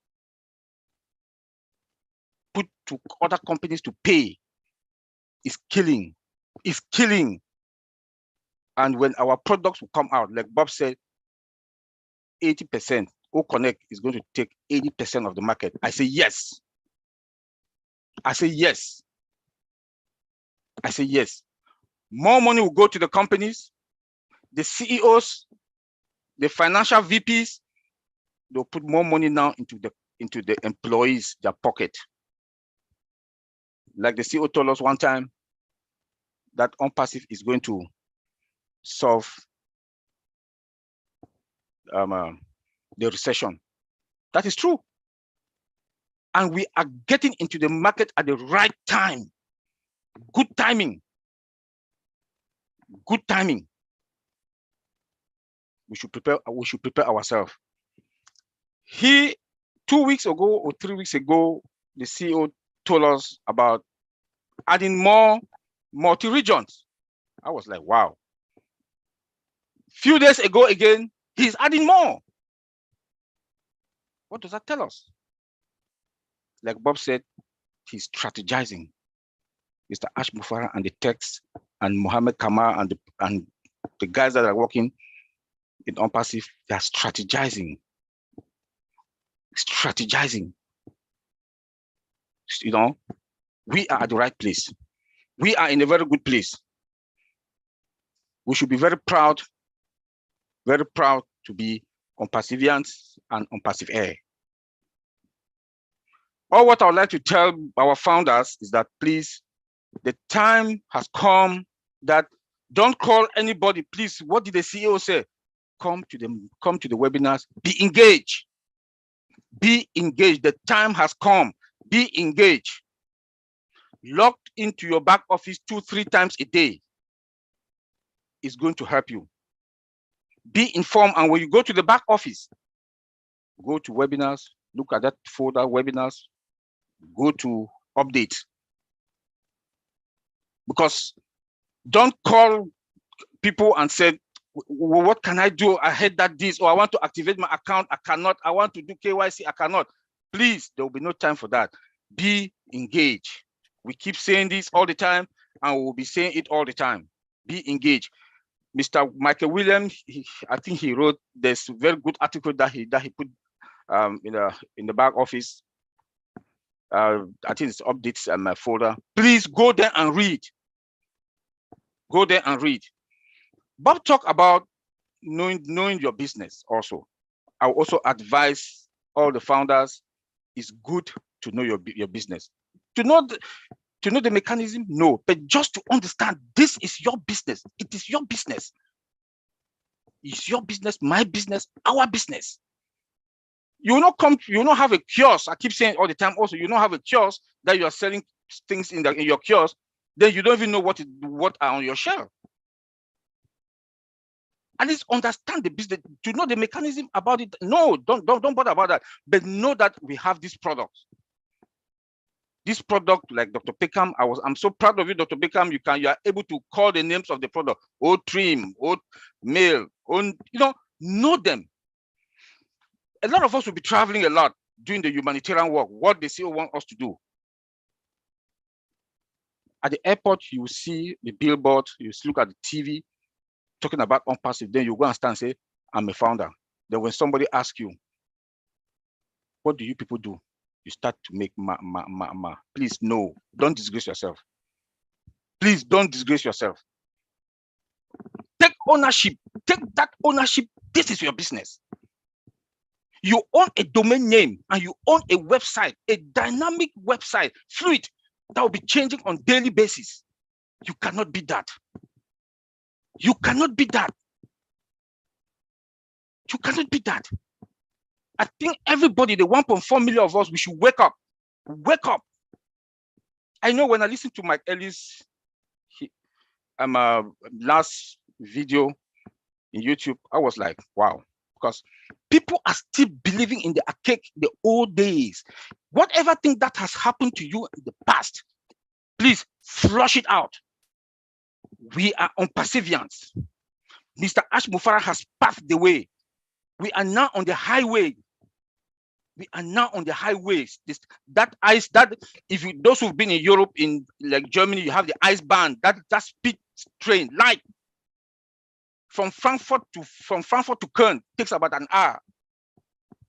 put to other companies to pay is killing. And when our products will come out, like Bob said, 80%, O-Connect is going to take 80% of the market. I say yes. I say yes. I say yes. More money will go to the companies, the CEOs, the financial VPs. They'll put more money now into the employees, their pocket. Like the CEO told us one time, that Unpassive is going to solve the recession. That is true. And we are getting into the market at the right time. Good timing. Good timing. We should prepare ourselves. 2 weeks ago or 3 weeks ago, the CEO told us about adding more multi-regions. I was like, wow. Few days ago again, he's adding more. What does that tell us? Like Bob said, he's strategizing. Mr. Ash Mufara and the techs and Mohammed Kamar and the guys that are working in Unpassive, they are strategizing. You know, we are at the right place. We are in a very good place. We should be very proud to be Unpassivians and Unpassive Air. All what I would like to tell our founders is that please, the time has come that don't call anybody, please. What did the CEO say? Come to the webinars, be engaged. Be engaged. The time has come. Be engaged. Logged into your back office 2-3 times a day is going to help you. Be informed, and when you go to the back office, go to webinars, look at that folder, webinars, go to updates. Because don't call people and say, well, what can I do? I heard that this, or I want to activate my account, I cannot. I want to do KYC, I cannot. Please, there will be no time for that. Be engaged. We keep saying this all the time, and we will be saying it all the time. Be engaged. Mr. Michael Williams, I think he wrote this very good article that he put in the back office. I think it's updates in my folder. Please go there and read. Go there and read. Bob talked about knowing your business also. I will also advise all the founders, it's good to know your business. To know the mechanism, no, but just to understand this is your business. It is your business. It's your business, my business, our business. You will not have a kiosk. I keep saying all the time also, you don't have a kiosk that you are selling things in your kiosk, then you don't even know what are on your shelf. At least understand the business, to know the mechanism about it. No, don't bother about that. But know that we have this product. This product, like Dr. Peckham, I'm so proud of you, Dr. Peckham. You are able to call the names of the product, old trim, old male, know them. A lot of us will be traveling a lot doing the humanitarian work, what the CEO want us to do. At the airport, you will see the billboard, you look at the TV, talking about Unpassive, then you go and stand and say, I'm a founder. Then when somebody asks you, what do you people do? You start to make Please, no, don't disgrace yourself. Please don't disgrace yourself. Take ownership. Take that ownership. This is your business. You own a domain name and you own a website, a dynamic website, fluid, that will be changing on daily basis. You cannot be that. You cannot be that. You cannot be that. I think everybody, the 1.4 million of us, we should wake up. Wake up. I know when I listened to Mike Ellis' last video in YouTube, I was like, wow, because people are still believing in the archaic, the old days. Whatever thing that has happened to you in the past, please flush it out. We are on perseverance. Mr. Ash Mufara has paved the way. We are now on the highway. We are now on the highways. That ice, that if you those who've been in Europe, in like Germany, you have the ice band, that speed train, light from Frankfurt to Köln takes about an hour.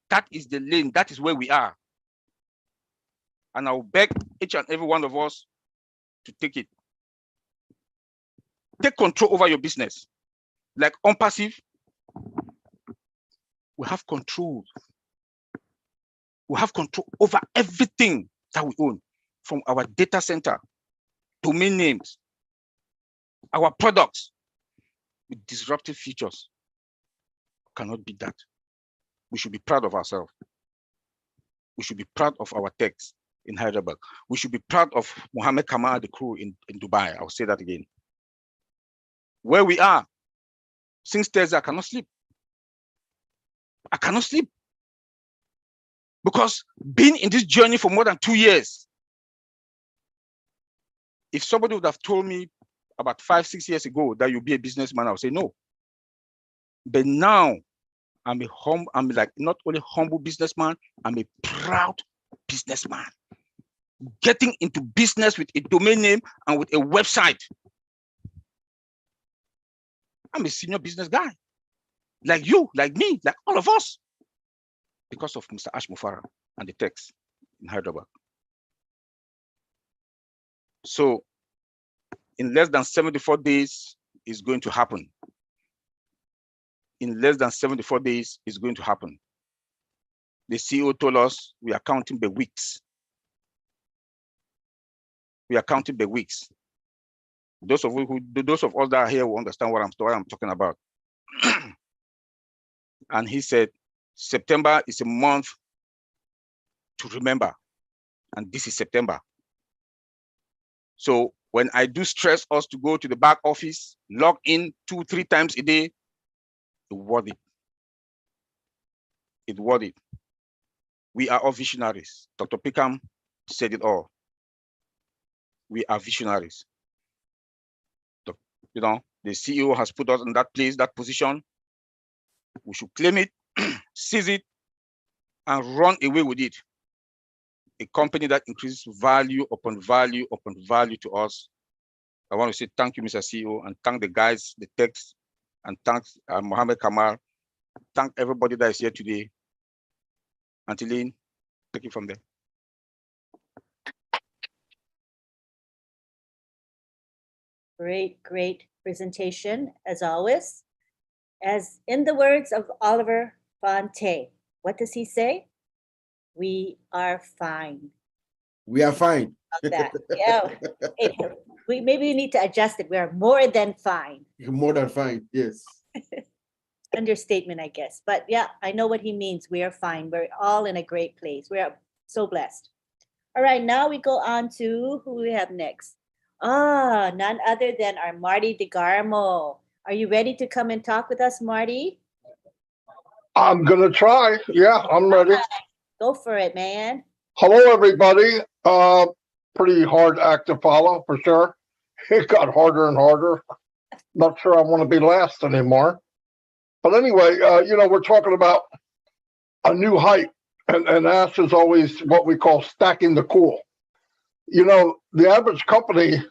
That is the lane. That is where we are. And I will beg each and every one of us to take it. Take control over your business. Like Unpassive, we have control. We have control over everything that we own, from our data center, domain names, our products with disruptive features. Cannot be that. We should be proud of ourselves. We should be proud of our techs in Hyderabad. We should be proud of Mohammed Kamal, the crew in Dubai. I'll say that again. Where we are, since Thursday, I cannot sleep. I cannot sleep. Because being in this journey for more than 2 years, if somebody would have told me about 5, 6 years ago that you'll be a businessman, I would say no. But now I'm like not only humble businessman, I'm a proud businessman. Getting into business with a domain name and with a website. I'm a senior business guy. Like you, like me, like all of us. Because of Mr. Ash Mufara and the text in Hyderabad. So in less than 74 days, it's going to happen. In less than 74 days, it's going to happen. The CEO told us we are counting the weeks. We are counting the weeks. Those of us that are here will understand what I'm talking about. And he said, September is a month to remember, and this is September. So when I do stress us to go to the back office, log in 2, 3 times a day, it's worth it. It's worth it. We are all visionaries. Dr. Pickham said it all. We are visionaries. You know, the CEO has put us in that place, that position. We should claim it, seize it, and run away with it. A company that increases value upon value upon value to us. I want to say thank you, Mr. CEO, and thank the guys, the techs, and thank Mohammed Kamal. Thank everybody that is here today. Antiline, take it from there. Great, great presentation, as always. As in the words of Oliver Fonte, what does he say? We are fine. We are fine. That. Yeah. Maybe we need to adjust it. We are more than fine. More than fine, yes. Understatement, I guess. But yeah, I know what he means. We are fine. We're all in a great place. We are so blessed. All right, now we go on to who we have next. None other than our Marty Degarmo. Are you ready to come and talk with us, Marty? I'm going to try. Yeah, I'm ready. Go for it, man. Hello, everybody. Pretty hard act to follow, for sure. It got harder and harder. Not sure I want to be last anymore. But anyway, we're talking about a new height. And Ash is always what we call stacking the cool. You know, the average company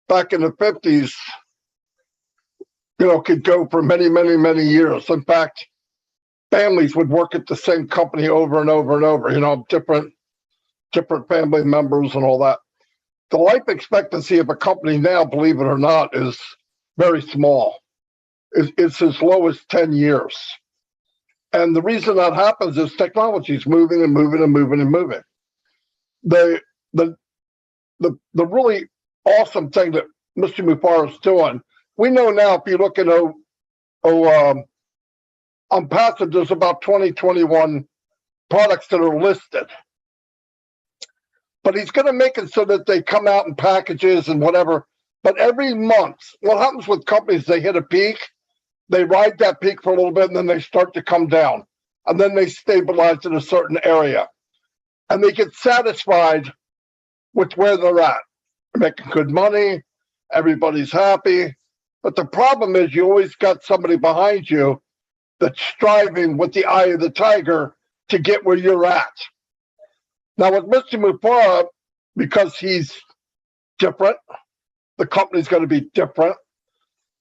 back in the 50s, could go for many, many, many years. In fact, families would work at the same company over and over and over, different family members and all that. the life expectancy of a company now, believe it or not, is very small. It's as low as 10 years. And the reason that happens is technology is moving and moving and moving and moving. The really awesome thing that Mr. Mufar is doing, we know now if you look at Unpassive, there's about 21 products that are listed. But he's going to make it so that they come out in packages and whatever. But every month, what happens with companies, they hit a peak, they ride that peak for a little bit, and then they start to come down. And then they stabilize in a certain area. And they get satisfied with where they're at. They're making good money, everybody's happy. But the problem is you always got somebody behind you that's striving with the eye of the tiger to get where you're at. Now with Mr. Mufar, because he's different, the company's going to be different,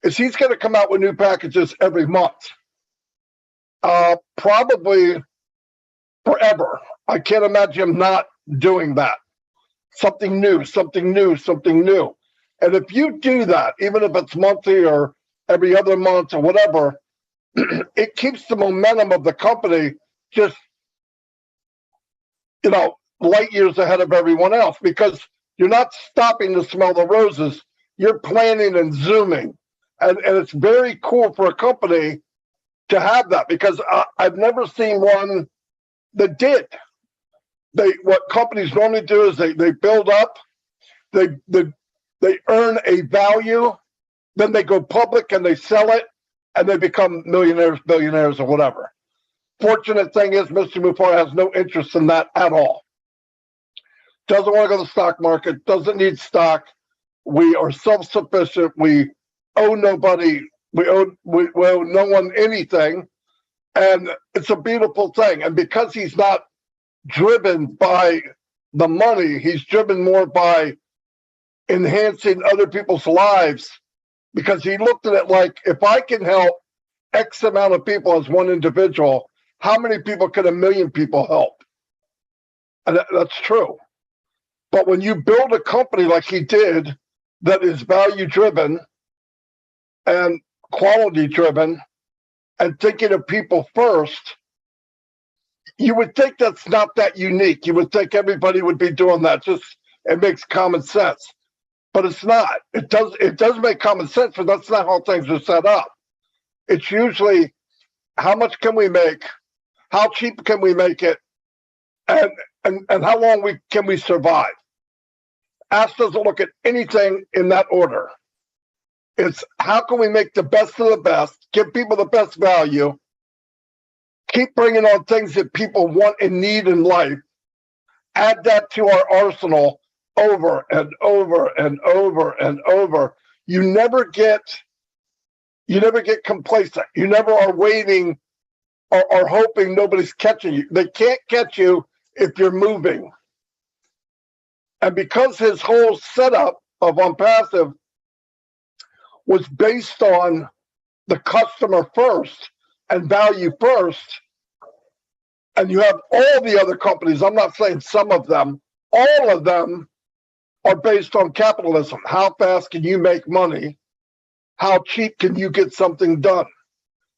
is he's going to come out with new packages every month. Probably forever. I can't imagine him not doing that. Something new, something new, something new. And if you do that, even if it's monthly or every other month or whatever, it keeps the momentum of the company just, light years ahead of everyone else, because you're not stopping to smell the roses. You're planning and zooming. And it's very cool for a company to have that, because I've never seen one that did. What companies normally do is they build up, they earn a value, then they go public and they sell it, and they become millionaires, billionaires, or whatever. Fortunate thing is Mr. Mufar has no interest in that at all. Doesn't want to go to the stock market, doesn't need stock. We are self-sufficient. We owe nobody. We owe no one anything. And it's a beautiful thing. And because he's not driven by the money, he's driven more by enhancing other people's lives, because he looked at it like, if I can help X amount of people as one individual, how many people can 1 million people help? And that's true. But when you build a company like he did that is value driven and quality driven and thinking of people first, you would think that's not that unique. You would think everybody would be doing that. It makes common sense. But it's not. It does make common sense, but that's not how things are set up. It's usually how much can we make, how cheap can we make it, and how long can we survive. Ask doesn't look at anything in that order. It's how can we make the best of the best, give people the best value, keep bringing on things that people want and need in life, add that to our arsenal over and over and over and over. You never get complacent. You never are waiting or hoping nobody's catching you. They can't catch you if you're moving. And because his whole setup of Unpassive was based on the customer first and value first, and you have all the other companies, I'm not saying some of them, all of them are based on capitalism. How fast can you make money? How cheap can you get something done?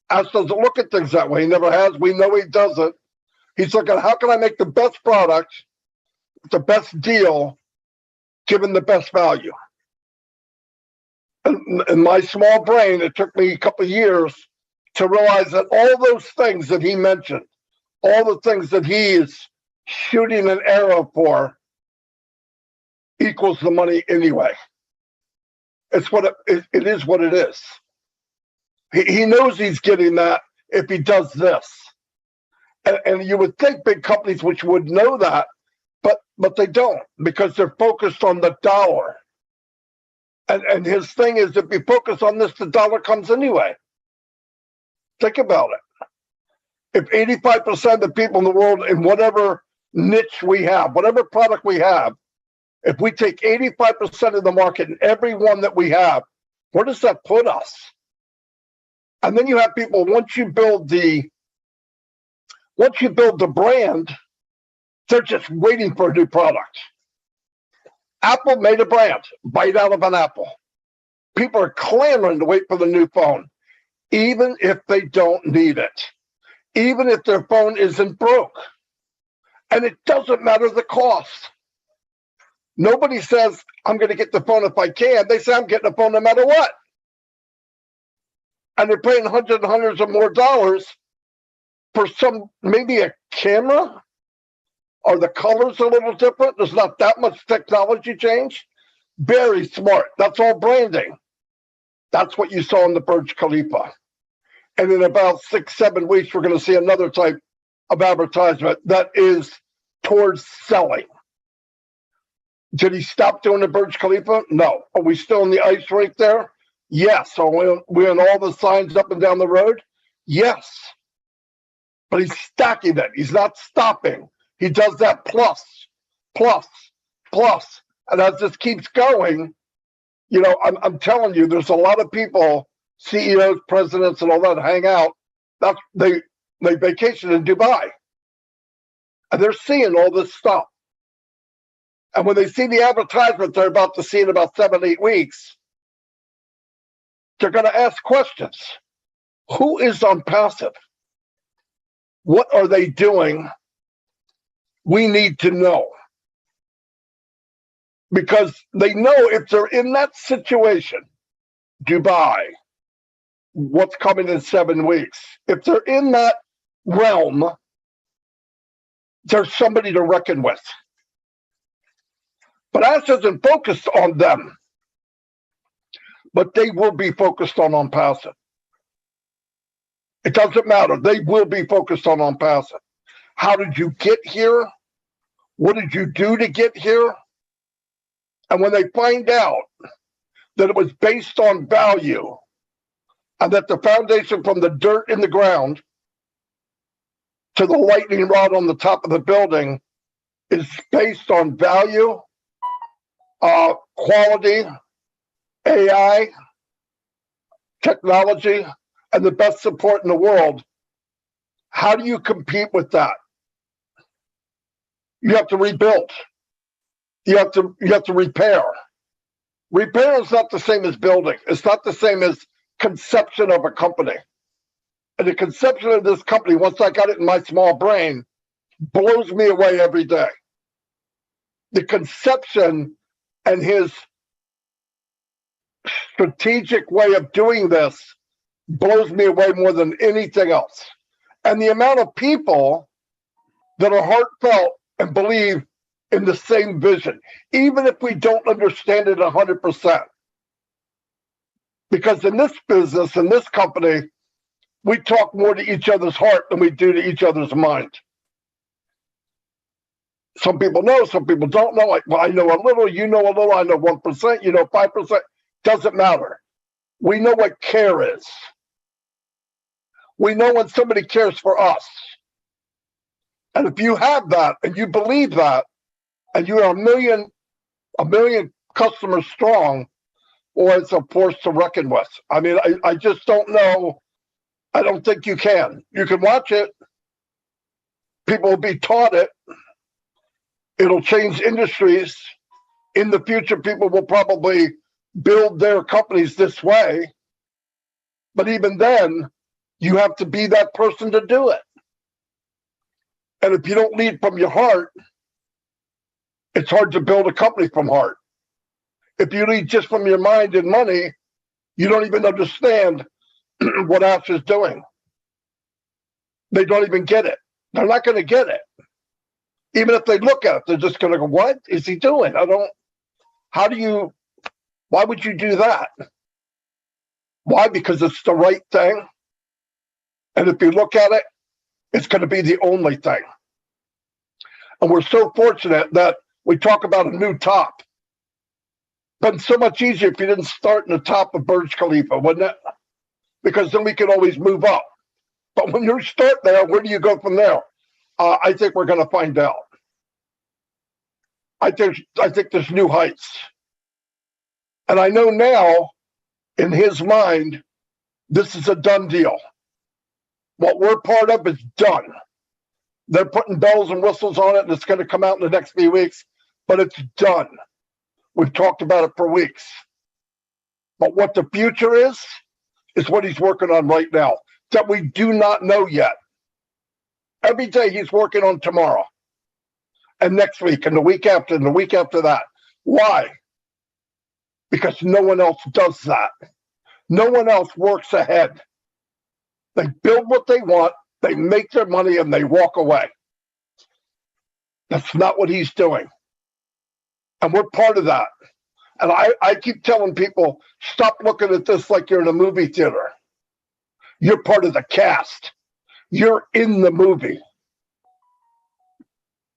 Ash doesn't look at things that way. He never has. We know he doesn't. He's looking at how can I make the best product, the best deal, given the best value. In my small brain, it took me a couple of years to realize that all those things that he mentioned, all the things that he is shooting an arrow for, equals the money anyway. It's what it is what it is. He knows he's getting that if he does this. And you would think big companies which would know that, but they don't, because they're focused on the dollar. And his thing is, if you focus on this, the dollar comes anyway. Think about it. If 85% of the people in the world, in whatever niche we have, whatever product we have, if we take 85% of the market in every one that we have, where does that put us? And then you have people, once you build the brand, they're just waiting for a new product. Apple made a brand, bite out of an apple. People are clamoring to wait for the new phone, even if they don't need it, even if their phone isn't broke. And it doesn't matter the cost. Nobody says, I'm going to get the phone if I can. They say, I'm getting a phone no matter what. And they're paying hundreds and hundreds of more dollars for maybe a camera, or the colors a little different. There's not that much technology change. Very smart. That's all branding. That's what you saw in the Burj Khalifa. And in about 6-7 weeks, we're going to see another type of advertisement that is towards selling. Did he stop doing the Burj Khalifa? No. Are we still in the ice rink there? Yes. Are we on all the signs up and down the road? Yes. But he's stacking it. He's not stopping. He does that plus. And as this keeps going, you know, I'm telling you, there's a lot of people, CEOs, presidents, and all that hang out. They vacation in Dubai. And they're seeing all this stuff. And when they see the advertisement they're about to see in about 7-8 weeks, they're going to ask questions. Who is on passive? What are they doing? We need to know. Because they know if they're in that situation, Dubai, what's coming in 7 weeks, if they're in that realm, there's somebody to reckon with. But Ash isn't focused on them, but they will be focused on passive. It doesn't matter. They will be focused on passive. How did you get here? What did you do to get here? And when they find out that it was based on value and that the foundation from the dirt in the ground to the lightning rod on the top of the building is based on value, quality, AI, technology, and the best support in the world, how do you compete with that? You have to rebuild. You have to repair. Repair is not the same as building. It's not the same as conception of a company. And the conception of this company, once I got it in my small brain, blows me away every day. The conception and his strategic way of doing this blows me away more than anything else. And the amount of people that are heartfelt and believe in the same vision, even if we don't understand it 100%. Because in this business, in this company, we talk more to each other's heart than we do to each other's mind. Some people know, some people don't know. Like, well, I know a little, you know a little, I know 1%, you know 5%. Doesn't matter. We know what care is. We know when somebody cares for us. And if you have that and you believe that, and you're a million customers strong, or it's a force to reckon with. I mean, I just don't know. I don't think you can. You can watch it. People will be taught it. It'll change industries. In the future, people will probably build their companies this way. But even then, you have to be that person to do it. And if you don't lead from your heart, it's hard to build a company from heart. If you lead just from your mind and money, you don't even understand what Ash is doing. They don't even get it. They're not going to get it. Even if they look at it, they're just going to go, what is he doing? Why would you do that? Why? Because it's the right thing. And if you look at it, it's going to be the only thing. And we're so fortunate that we talk about a new top. But it's so much easier if you didn't start in the top of Burj Khalifa, wouldn't it? Because then we can always move up. But when you start there, where do you go from there? I think we're going to find out. I think there's new heights. And I know now, in his mind, this is a done deal. What we're part of is done. They're putting bells and whistles on it, and it's going to come out in the next few weeks, but it's done. We've talked about it for weeks. But what the future is what he's working on right now that we do not know yet. Every day he's working on tomorrow and next week and the week after and the week after that. Why? Because no one else does that. No one else works ahead. They build what they want, they make their money, and they walk away. That's not what he's doing. And we're part of that. And I keep telling people, stop looking at this like you're in a movie theater. You're part of the cast. You're in the movie.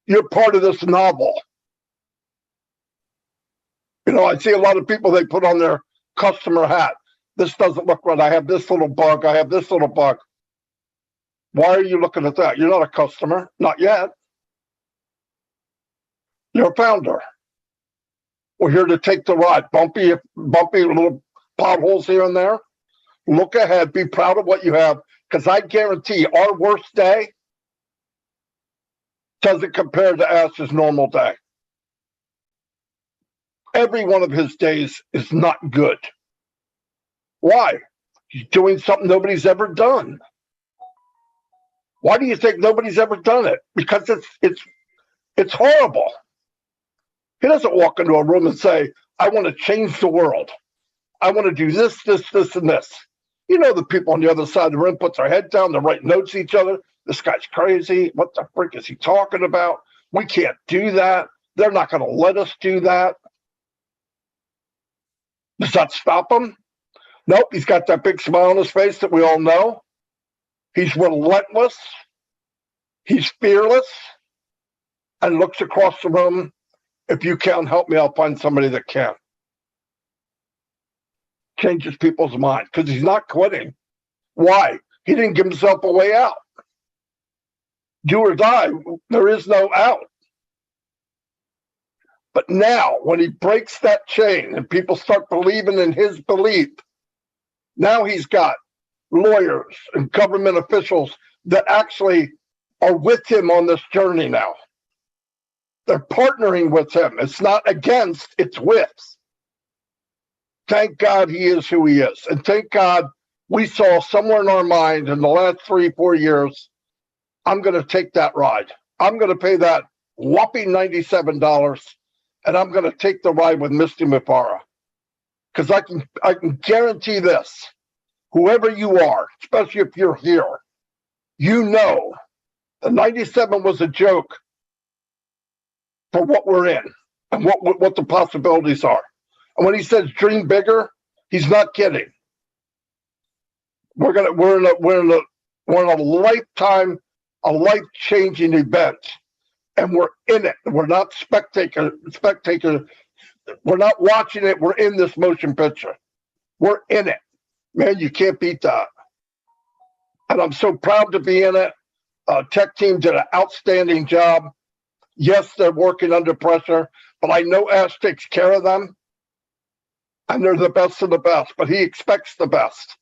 You're part of this novel. You know, I see a lot of people, they put on their customer hat. This doesn't look right. I have this little bug. I have this little bug. Why are you looking at that? You're not a customer. Not yet. You're a founder. We're here to take the ride. Bumpy little potholes here and there. Look ahead. Be proud of what you have. Because I guarantee our worst day doesn't compare to Ash's normal day. Every one of his days is not good. Why? He's doing something nobody's ever done. Why do you think nobody's ever done it? Because it's horrible. He doesn't walk into a room and say, I want to change the world. I want to do this, and this. You know, the people on the other side of the room put their head down, they write notes to each other. This guy's crazy. What the frick is he talking about? We can't do that. They're not going to let us do that. Does that stop him? Nope, he's got that big smile on his face that we all know. He's relentless. He's fearless. And looks across the room. If you can't help me, I'll find somebody that can. Changes people's mind because he's not quitting. Why? He didn't give himself a way out. Do or die, there is no out. But now, when he breaks that chain and people start believing in his belief, now he's got lawyers and government officials that actually are with him on this journey now. They're partnering with him. It's not against, it's with. Thank God he is who he is. And thank God we saw somewhere in our mind in the last 3-4 years, I'm going to take that ride. I'm going to pay that whopping $97 and I'm going to take the ride with Misty Mufara. Because I can guarantee this, whoever you are, especially if you're here, you know the 97 was a joke for what we're in and what the possibilities are. And when he says dream bigger, he's not kidding. We're in a lifetime, a life-changing event, and we're in it. We're not spectator. We're not watching it. We're in this motion picture. We're in it. Man, you can't beat that. And I'm so proud to be in it. Tech team did an outstanding job. Yes, they're working under pressure, but I know Ash takes care of them. And they're the best of the best, but he expects the best.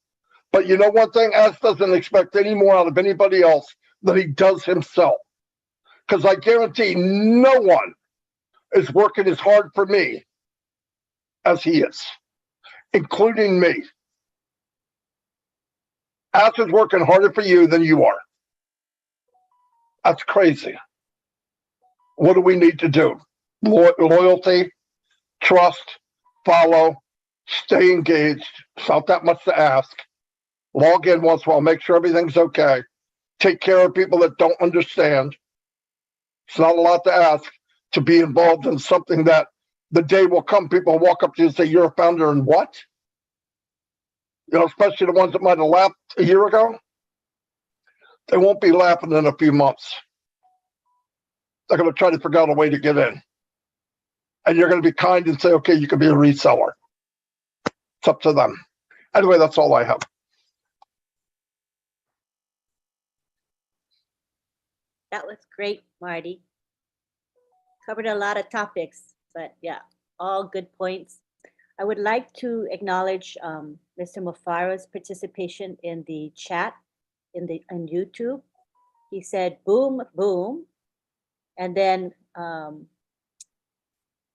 But you know one thing? Ash doesn't expect any more out of anybody else than he does himself. Because I guarantee no one is working as hard for me as he is, including me. Ash is working harder for you than you are. That's crazy. What do we need to do? Loyalty, trust, follow, stay engaged. It's not that much to ask. Log in once in a while, make sure everything's okay. Take care of people that don't understand. It's not a lot to ask to be involved in something that the day will come, people will walk up to you and say, you're a founder in what? You know, especially the ones that might have laughed a year ago. They won't be laughing in a few months. They're going to try to figure out a way to get in. And you're going to be kind and say, okay, you can be a reseller. It's up to them. Anyway, that's all I have. That was great, Marty. Covered a lot of topics, but yeah, all good points. I would like to acknowledge Mr. Mufara's participation in the chat on YouTube. He said, boom, boom. And then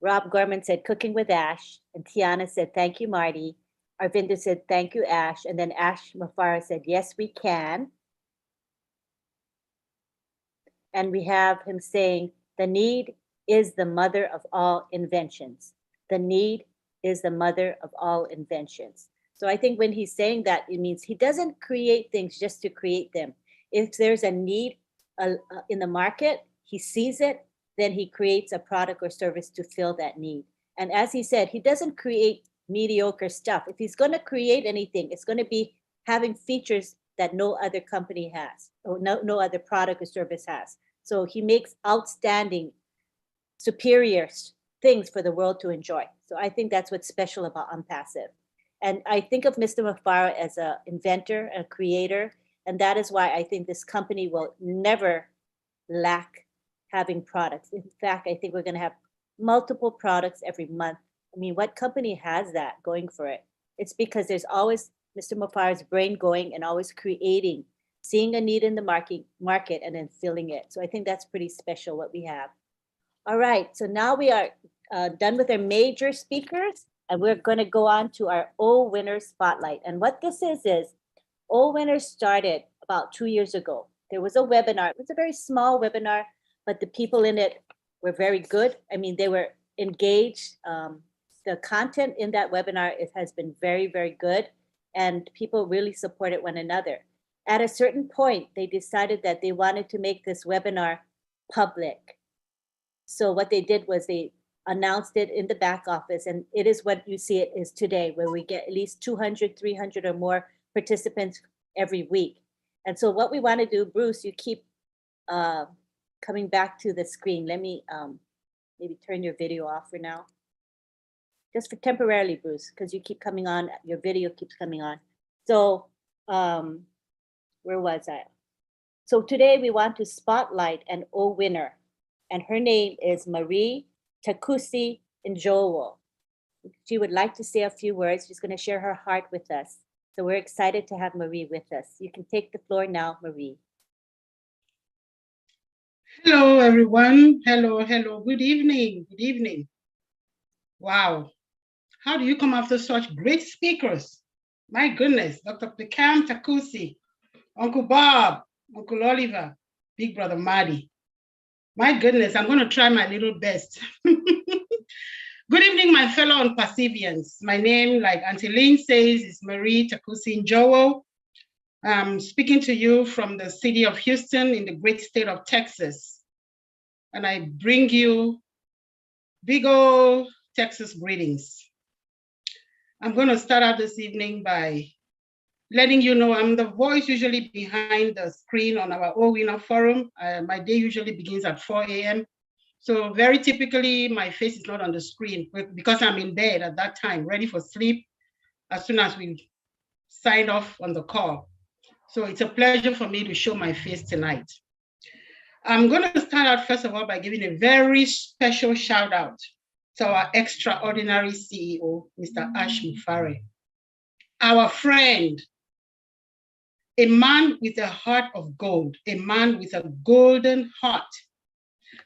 Rob Gorman said, cooking with Ash. And Tiana said, thank you, Marty. Arvinder said, thank you, Ash. And then Ash Mafara said, yes, we can. And we have him saying, the need is the mother of all inventions. The need is the mother of all inventions. So I think when he's saying that, it means he doesn't create things just to create them. If there's a need in the market, he sees it, then he creates a product or service to fill that need. And as he said, he doesn't create mediocre stuff. If he's going to create anything, it's going to be having features that no other company has, or no other product or service has. So he makes outstanding, superior things for the world to enjoy. So I think that's what's special about Unpassive. And I think of Mr. Mafara as an inventor, a creator, and that is why I think this company will never lack having products. In fact, I think we're going to have multiple products every month. I mean, what company has that going for it? It's because there's always Mr. Mafara's brain going and always creating, seeing a need in the market and then filling it. So I think that's pretty special what we have. All right, so now we are done with our major speakers, and we're going to go on to our O Winners Spotlight. And what this is O Winners started about 2 years ago. There was a webinar. It was a very small webinar, but the people in it were very good. I mean, they were engaged. The content in that webinar, it has been very, very good, and people really supported one another. At a certain point, they decided that they wanted to make this webinar public. So what they did was they announced it in the back office, and it is what you see it is today, where we get at least 200, 300 or more participants every week. And so what we want to do, Bruce, you keep coming back to the screen. Let me maybe turn your video off for now. Just for temporarily, Bruce, because you keep coming on, your video keeps coming on. So where was I? So today we want to spotlight an O winner, and her name is Marie Takusi Njowo. She would like to say a few words. She's going to share her heart with us. So we're excited to have Marie with us. You can take the floor now, Marie. Hello, everyone. Hello. Good evening. Good evening. Wow. How do you come after such great speakers? My goodness, Dr. Pekam Takusi, Uncle Bob, Uncle Oliver, Big Brother Marty. My goodness, I'm going to try my little best. Good evening, my fellow Unpassivians. My name, like Auntie Lynn says, is Marie Takusi Njowo. I'm speaking to you from the city of Houston in the great state of Texas. And I bring you big old Texas greetings. I'm going to start out this evening by letting you know I'm the voice usually behind the screen on our O Winner Forum. My day usually begins at 4 a.m. So very typically, my face is not on the screen because I'm in bed at that time, ready for sleep as soon as we signed off on the call. So it's a pleasure for me to show my face tonight. I'm going to start out, first of all, by giving a very special shout out to our extraordinary CEO, Mr. Ash Mufare, our friend, a man with a heart of gold, a man with a golden heart,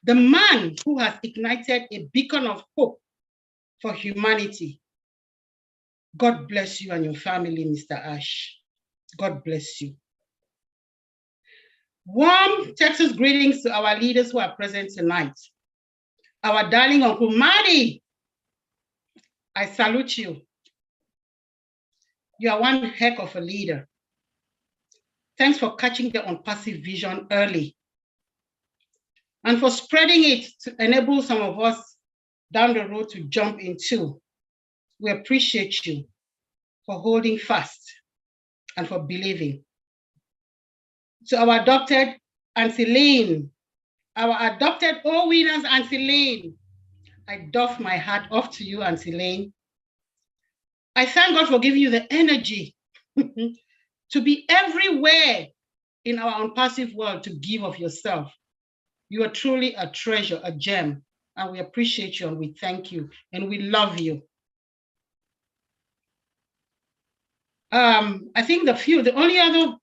the man who has ignited a beacon of hope for humanity. God bless you and your family, Mr. Ash. God bless you. Warm Texas greetings to our leaders who are present tonight. Our darling Uncle Marty, I salute you. You are one heck of a leader. Thanks for catching the Unpassive vision early and for spreading it to enable some of us down the road to jump into. We appreciate you for holding fast and for believing. To our adopted Auntie Lynn, our adopted O Winners Auntie Lynn, I doff my hat off to you, Auntie Lynn. I thank God for giving you the energy to be everywhere in our Unpassive world to give of yourself. You are truly a treasure, a gem, and we appreciate you and we thank you and we love you. I think the only other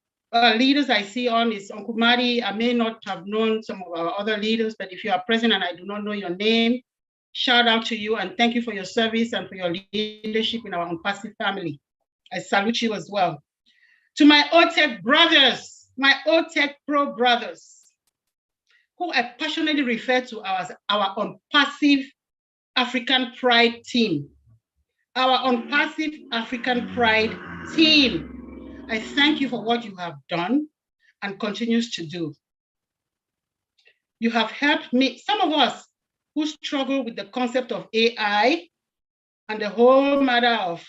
leaders I see on is Uncle Marty. I may not have known some of our other leaders, but if you are present and I do not know your name, Shout out to you and thank you for your service and for your leadership in our Unpassive family. I salute you as well. To my OTEC brothers, my OTEC Pro brothers, who I passionately refer to as our Unpassive African Pride team. Our Unpassive African Pride team. I thank you for what you have done and continues to do. You have helped me, some of us who struggle with the concept of AI and the whole matter of,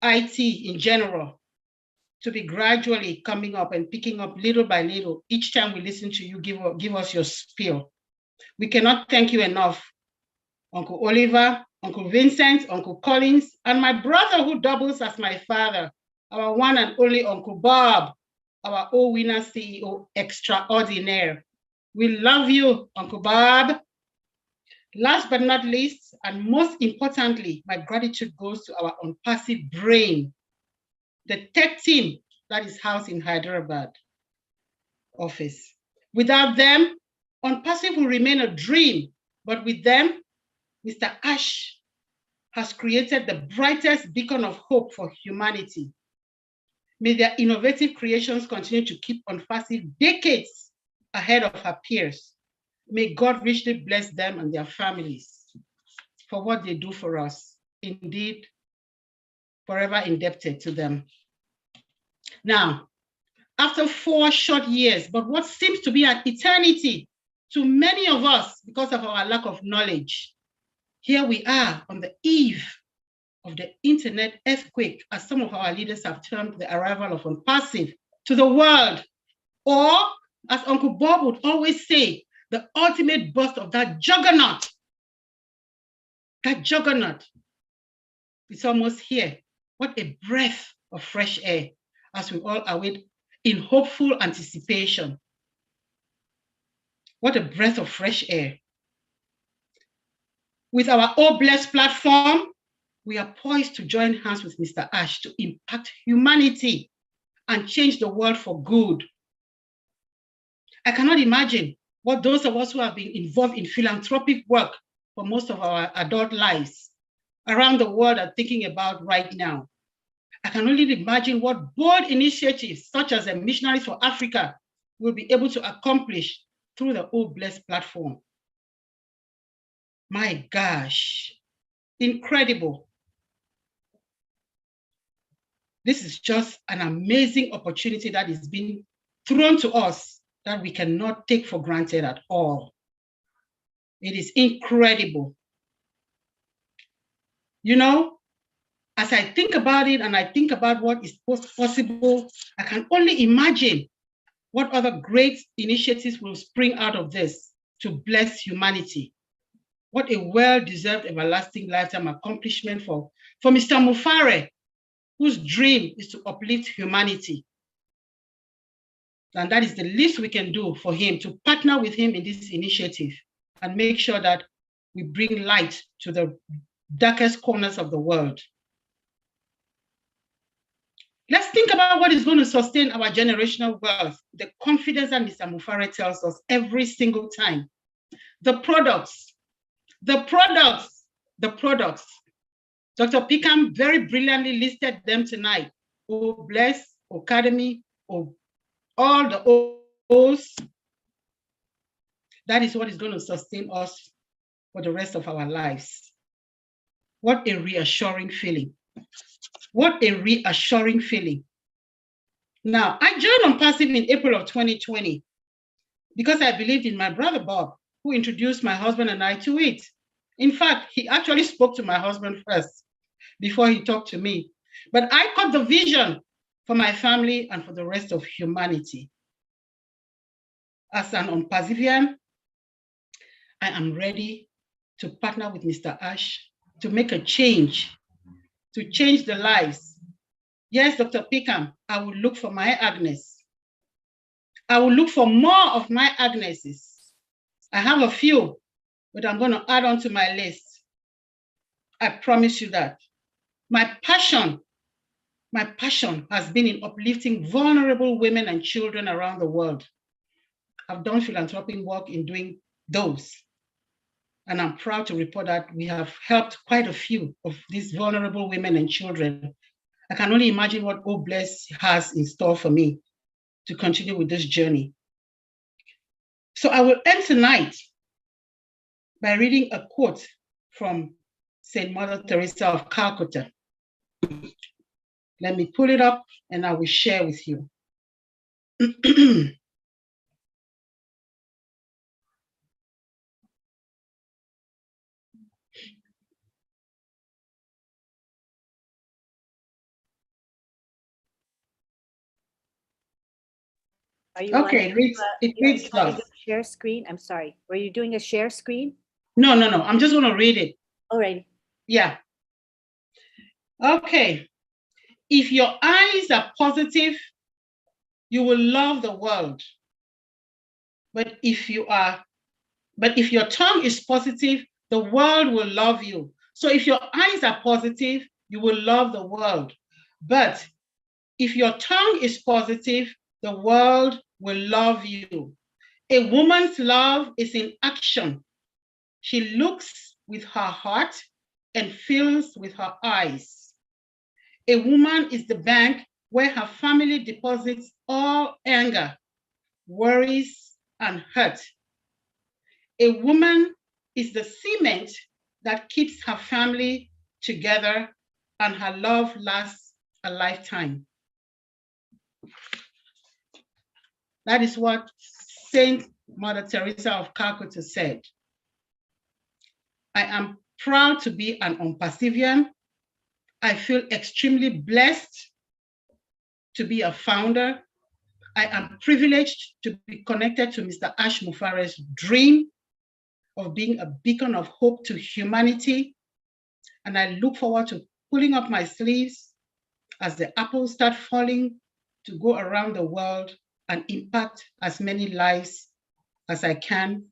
IT in general, to be gradually coming up and picking up little by little. Each time we listen to you, give us your spiel. We cannot thank you enough, Uncle Oliver, Uncle Vincent, Uncle Collins, and my brother who doubles as my father, our one and only Uncle Bob, our all-winner CEO extraordinaire. We love you, Uncle Bob. Last but not least, and most importantly, my gratitude goes to our Unpassive brain, the tech team that is housed in Hyderabad office. Without them, Unpassive will remain a dream, but with them, Mr. Ash has created the brightest beacon of hope for humanity. May their innovative creations continue to keep Unpassive decades ahead of her peers. May God richly bless them and their families for what they do for us. Indeed, forever indebted to them. Now, after 4 short years, but what seems to be an eternity to many of us because of our lack of knowledge, here we are on the eve of the internet earthquake, as some of our leaders have termed the arrival of Unpassive to the world, or as Uncle Bob would always say, the ultimate burst of that juggernaut. That juggernaut is almost here. What a breath of fresh air as we all await in hopeful anticipation. What a breath of fresh air. With our Oh Blessed platform, we are poised to join hands with Mr. Ash to impact humanity and change the world for good. I cannot imagine what those of us who have been involved in philanthropic work for most of our adult lives around the world are thinking about right now. I can only imagine what bold initiatives such as the Missionaries for Africa will be able to accomplish through the Oh Blessed platform. My gosh, incredible. This is just an amazing opportunity that is being thrown to us that we cannot take for granted at all. It is incredible. You know, as I think about it and I think about what is possible, I can only imagine what other great initiatives will spring out of this to bless humanity. What a well-deserved everlasting lifetime accomplishment for Mr. Mufare, whose dream is to uplift humanity. And that is the least we can do for him, to partner with him in this initiative and make sure that we bring light to the darkest corners of the world. Let's think about what is going to sustain our generational wealth, the confidence that Mr. Mufare tells us every single time. The products. Dr. Pickham very brilliantly listed them tonight. Oh, Bless, Academy, oh, all the O's. That is what is going to sustain us for the rest of our lives. What a reassuring feeling. What a reassuring feeling. Now, I joined Unpassive in April of 2020 because I believed in my brother Bob, who introduced my husband and I to it. In fact, he actually spoke to my husband first before he talked to me. But I caught the vision for my family and for the rest of humanity. As an Unpassivian, I am ready to partner with Mr. Ash to make a change, to change the lives. Yes, Dr. Pickham, I will look for my Agnes. I will look for more of my Agneses. I have a few, but I'm going to add on to my list. I promise you that. My passion has been in uplifting vulnerable women and children around the world. I've done philanthropic work in doing those. And I'm proud to report that we have helped quite a few of these vulnerable women and children. I can only imagine what God Bless has in store for me to continue with this journey. So I will end tonight by reading a quote from Saint Mother Teresa of Calcutta. Let me pull it up and I will share with you. Are you Okay, it reads wanting thus. to share screen? I'm sorry. Were you doing a share screen? No, I'm just gonna read it. All right. Yeah. Okay. If your eyes are positive, you will love the world. But if your tongue is positive, the world will love you. So if your eyes are positive, you will love the world. But if your tongue is positive, the world will love you. A woman's love is in action. She looks with her heart and feels with her eyes. A woman is the bank where her family deposits all anger, worries, and hurt. A woman is the cement that keeps her family together, and her love lasts a lifetime. That is what Saint Mother Teresa of Calcutta said. I am proud to be an Unpassivian. I feel extremely blessed to be a founder. I am privileged to be connected to Mr. Ash Mufare's dream of being a beacon of hope to humanity. And I look forward to pulling up my sleeves as the apples start falling to go around the world and impact as many lives as I can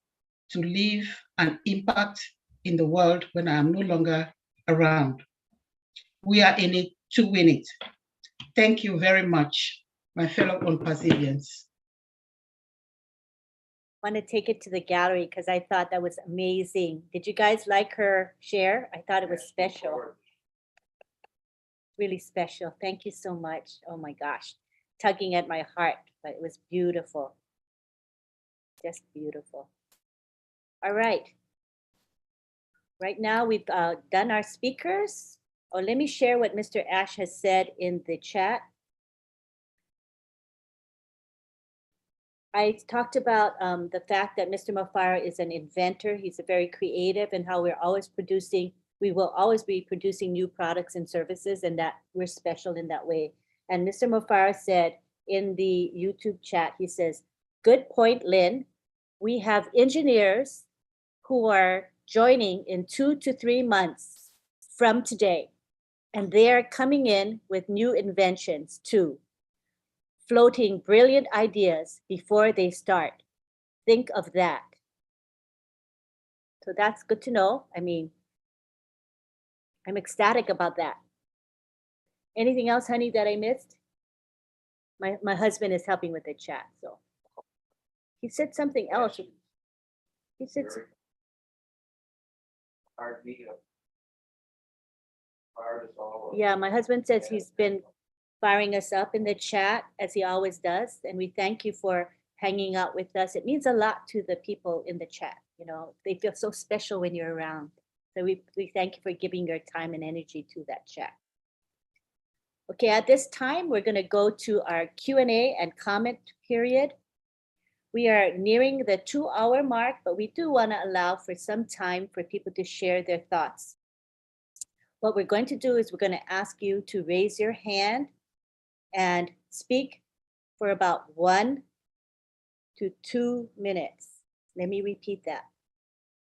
to leave an impact in the world when I am no longer around. We are in it to win it. Thank you very much, my fellow Unpassivians. I want to take it to the gallery because I thought that was amazing. Did you guys like her share? I thought it was special. Really special. Thank you so much. Oh my gosh, tugging at my heart, but it was beautiful. Just beautiful. All right. Right now we've done our speakers. Oh, let me share what Mr. Ash has said in the chat. I talked about the fact that Mr. Mufara is an inventor. He's a very creative, and how we will always be producing new products and services, and that we're special in that way. And Mr. Mufara said in the YouTube chat, he says, "Good point, Lynn. We have engineers who are joining in 2 to 3 months from today, and they are coming in with new inventions too, floating brilliant ideas before they start. Think of that." So that's good to know. I mean, I'm ecstatic about that. Anything else, honey, that I missed? My husband is helping with the chat, so. He said something else. He said, yeah, my husband says he's been firing us up in the chat as he always does. And we thank you for hanging out with us. It means a lot to the people in the chat. You know, they feel so special when you're around. So we thank you for giving your time and energy to that chat. Okay, at this time, we're gonna go to our Q&A and comment period. We are nearing the 2-hour mark, but we do wanna allow for some time for people to share their thoughts. What we're going to do is we're gonna ask you to raise your hand and speak for about 1 to 2 minutes. Let me repeat that,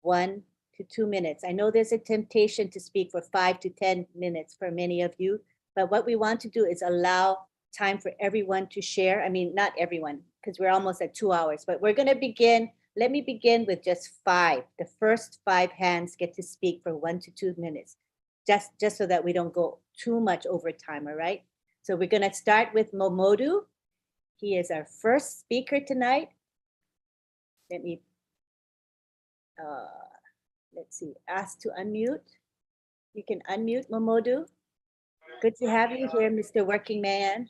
1 to 2 minutes. I know there's a temptation to speak for 5 to 10 minutes for many of you, but what we want to do is allow time for everyone to share. I mean, not everyone, because we're almost at 2 hours, but we're gonna begin. Let me begin with just 5. The first 5 hands get to speak for 1 to 2 minutes, just so that we don't go too much over time, all right? So we're gonna start with Momodu. He is our first speaker tonight. Let me let's see, asked to unmute. You can unmute, Momodu. Good to have you here, Mr. Working Man.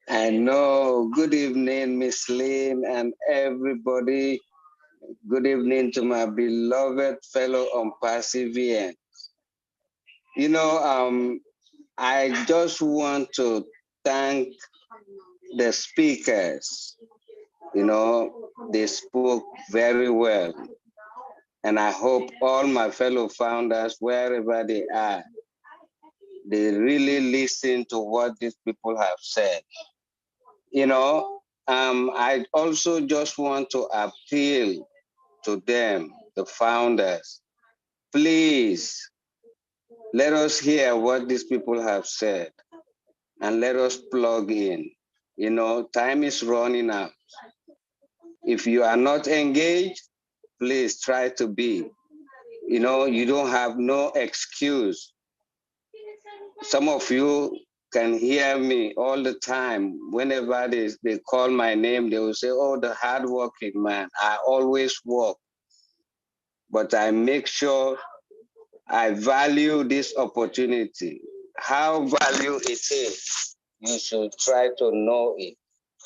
I know. Good evening, Miss Lynn and everybody. Good evening to my beloved fellow Perseverance. You know, I just want to thank the speakers. You know, they spoke very well. And I hope all my fellow founders, wherever they are, they really listen to what these people have said. You know, I also just want to appeal to them, the founders. Please, let us hear what these people have said and let us plug in. You know, time is running out. If you are not engaged, please try to be. You know, you don't have no excuse. Some of you can hear me all the time. Whenever they call my name, they will say, oh, the hardworking man. I always work. But I make sure I value this opportunity. How value it is, you should try to know it.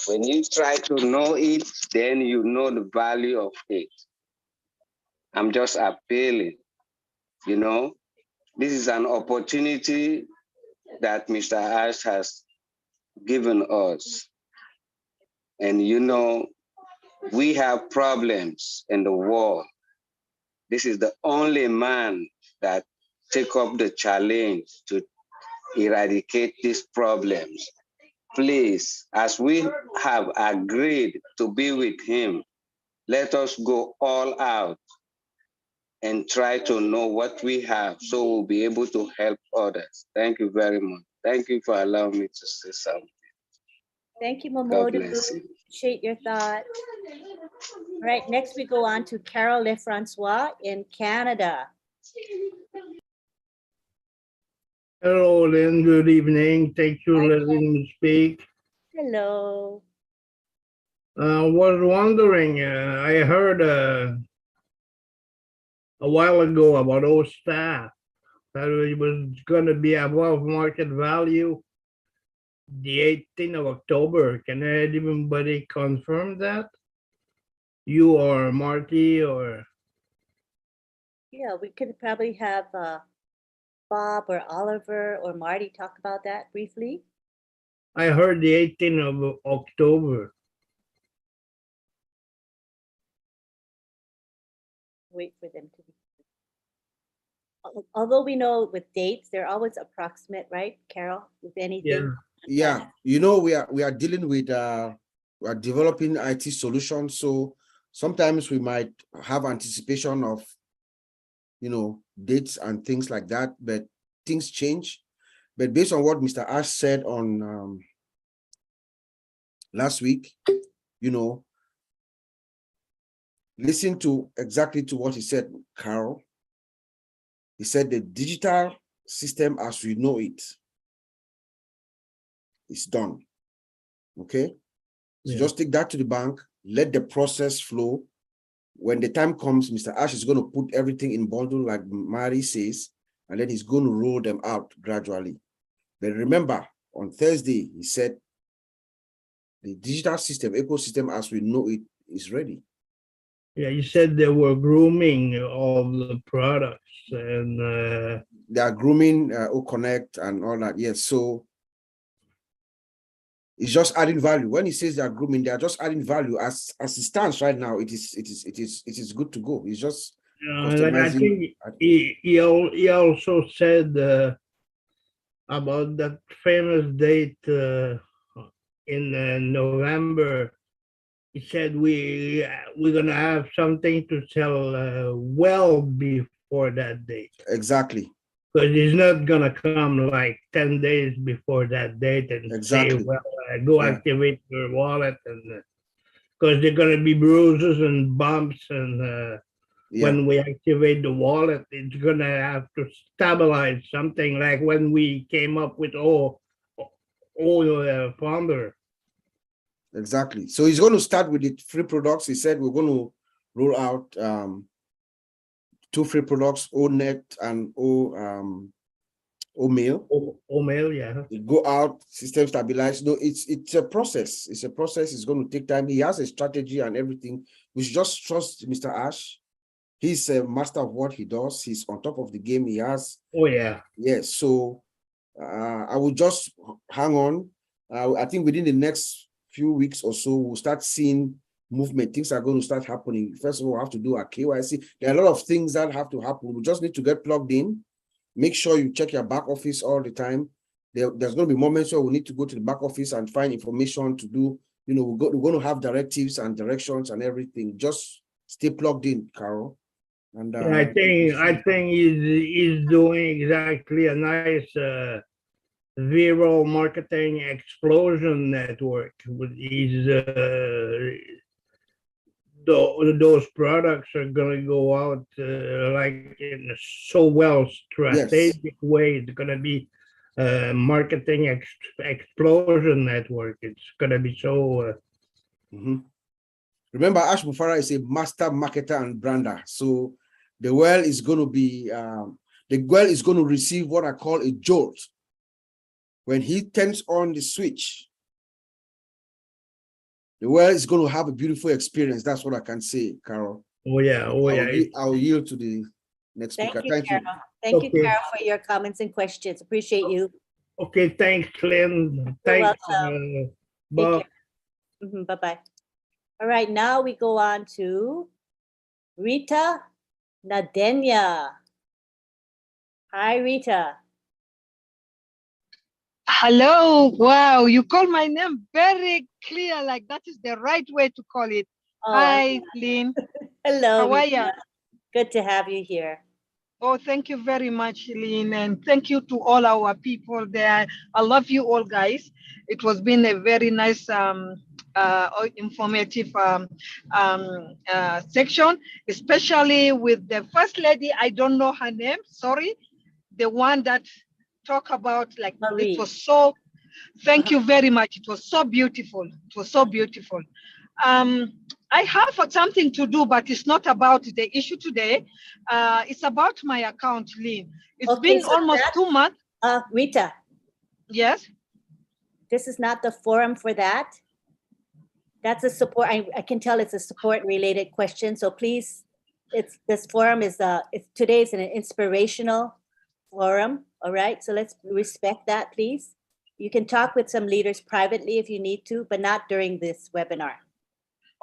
When you try to know it, then you know the value of it. I'm just appealing, you know. This is an opportunity that Mr. Ash has given us. And you know, we have problems in the world. This is the only man that take up the challenge to eradicate these problems. Please, as we have agreed to be with him, let us go all out and try to know what we have so we'll be able to help others. Thank you very much. Thank you for allowing me to say something. Thank you, God Momodu. bless you. Appreciate your thought. All right, next we go on to Carol Lefrancois in Canada. Hello, Lynn. Good evening. Thank you for letting me speak. Hello. Was wondering, I heard a while ago about old staff that it was going to be above market value the 18th of October. Can anybody confirm that? You or Marty or? Yeah, we could probably have Bob or Oliver or Marty talk about that briefly. I heard the 18th of October. Wait for them to be. Although we know with dates, they're always approximate, right, Carol, with anything? Yeah, you know, we are dealing with we are developing IT solutions, so sometimes we might have anticipation of, you know, dates and things like that, but things change. But based on what Mr. Ash said on last week, you know, listen to exactly to what he said, Carol. He said the digital system as we know it is done. Okay, so just take that to the bank, let the process flow. When the time comes, Mr. Ash is going to put everything in bundle, like Mari says, and then he's going to roll them out gradually. But remember, on Thursday, he said the digital system, ecosystem as we know it, is ready. Yeah, you said they were grooming all the products and they are grooming Connect and all that. Yes, so it's just adding value. When he says they are grooming, they are just adding value. As it stands right now, it is good to go. It's just and I think he also said about that famous date in November. He said we're gonna have something to sell well before that date. Exactly. Because he's not gonna come like 10 days before that date and say, well, go activate your wallet, and because they're gonna be bruises and bumps, and when we activate the wallet, it's gonna have to stabilize something like when we came up with Founder. Exactly. So he's going to start with the free products. He said we're going to roll out two free products, O-Net and O-Mail. O-Mail, yeah. It go out, system stabilized. No, it's a process. It's a process. It's going to take time. He has a strategy and everything. We should just trust Mr. Ash. He's a master of what he does. He's on top of the game. He has. Oh, yeah. Yes. So I will just hang on. I think within the next few weeks or so, we'll start seeing movement. Things are going to start happening. First of all, we have to do a KYC. There are a lot of things that have to happen. We just need to get plugged in. Make sure you check your back office all the time. There's going to be moments where we need to go to the back office and find information to do. You know, we're going to have directives and directions and everything. Just stay plugged in, Carol. And Yeah, I think he's doing exactly a nice viral marketing explosion network with those products are going to go out like in a so well strategic way. It's going to be a marketing explosion network. It's going to be so. Remember, Ash Mufara is a master marketer and brander. So the well is going to be receive what I call a jolt. When he turns on the switch, the world is going to have a beautiful experience. That's what I can say, Carol. Oh, yeah. Oh, yeah. I'll yield to the next speaker. Thank you. Thank you, Carol, for your comments and questions. Appreciate you. Okay, thanks, Lynn. Thanks, Bob. Bye-bye. All right, now we go on to Rita Nadenia. Hi, Rita. Hello. Wow, you call my name very clear, like that is the right way to call it. Oh, hi, Lynn. Hello. How are you? Good to have you here. Oh, thank you very much, Lynn, and thank you to all our people there. I love you all, guys. It was been a very nice, informative section, especially with the first lady. I don't know her name. Sorry, the one that talk about like Marie. It was so. Thank you very much. It was so beautiful. It was so beautiful. I have something to do, but it's not about the issue today. It's about my account, Lynn. It's been almost 2 months. Rita. Yes. This is not the forum for that. That's a support. I can tell it's a support related question. So please, this forum is today's an inspirational forum. All right. So let's respect that, please. You can talk with some leaders privately if you need to, but not during this webinar.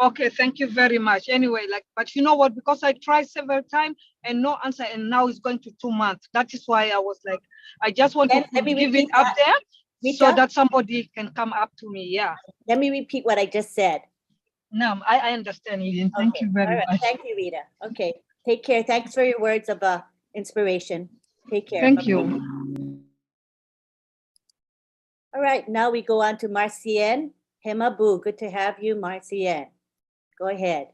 Okay, thank you very much. Anyway, but you know what? Because I tried several times and no answer, and now it's going to 2 months. That is why I was like, I just want to give it up there, Rita, so that somebody can come up to me. Yeah. Let me repeat what I just said. No, I understand, Eden. Thank you very much. Thank you, Rita. Okay, take care. Thanks for your words of inspiration. Take care. Thank you. All right, now we go on to Marcienne Hemabu. Good to have you, Marcienne. Go ahead.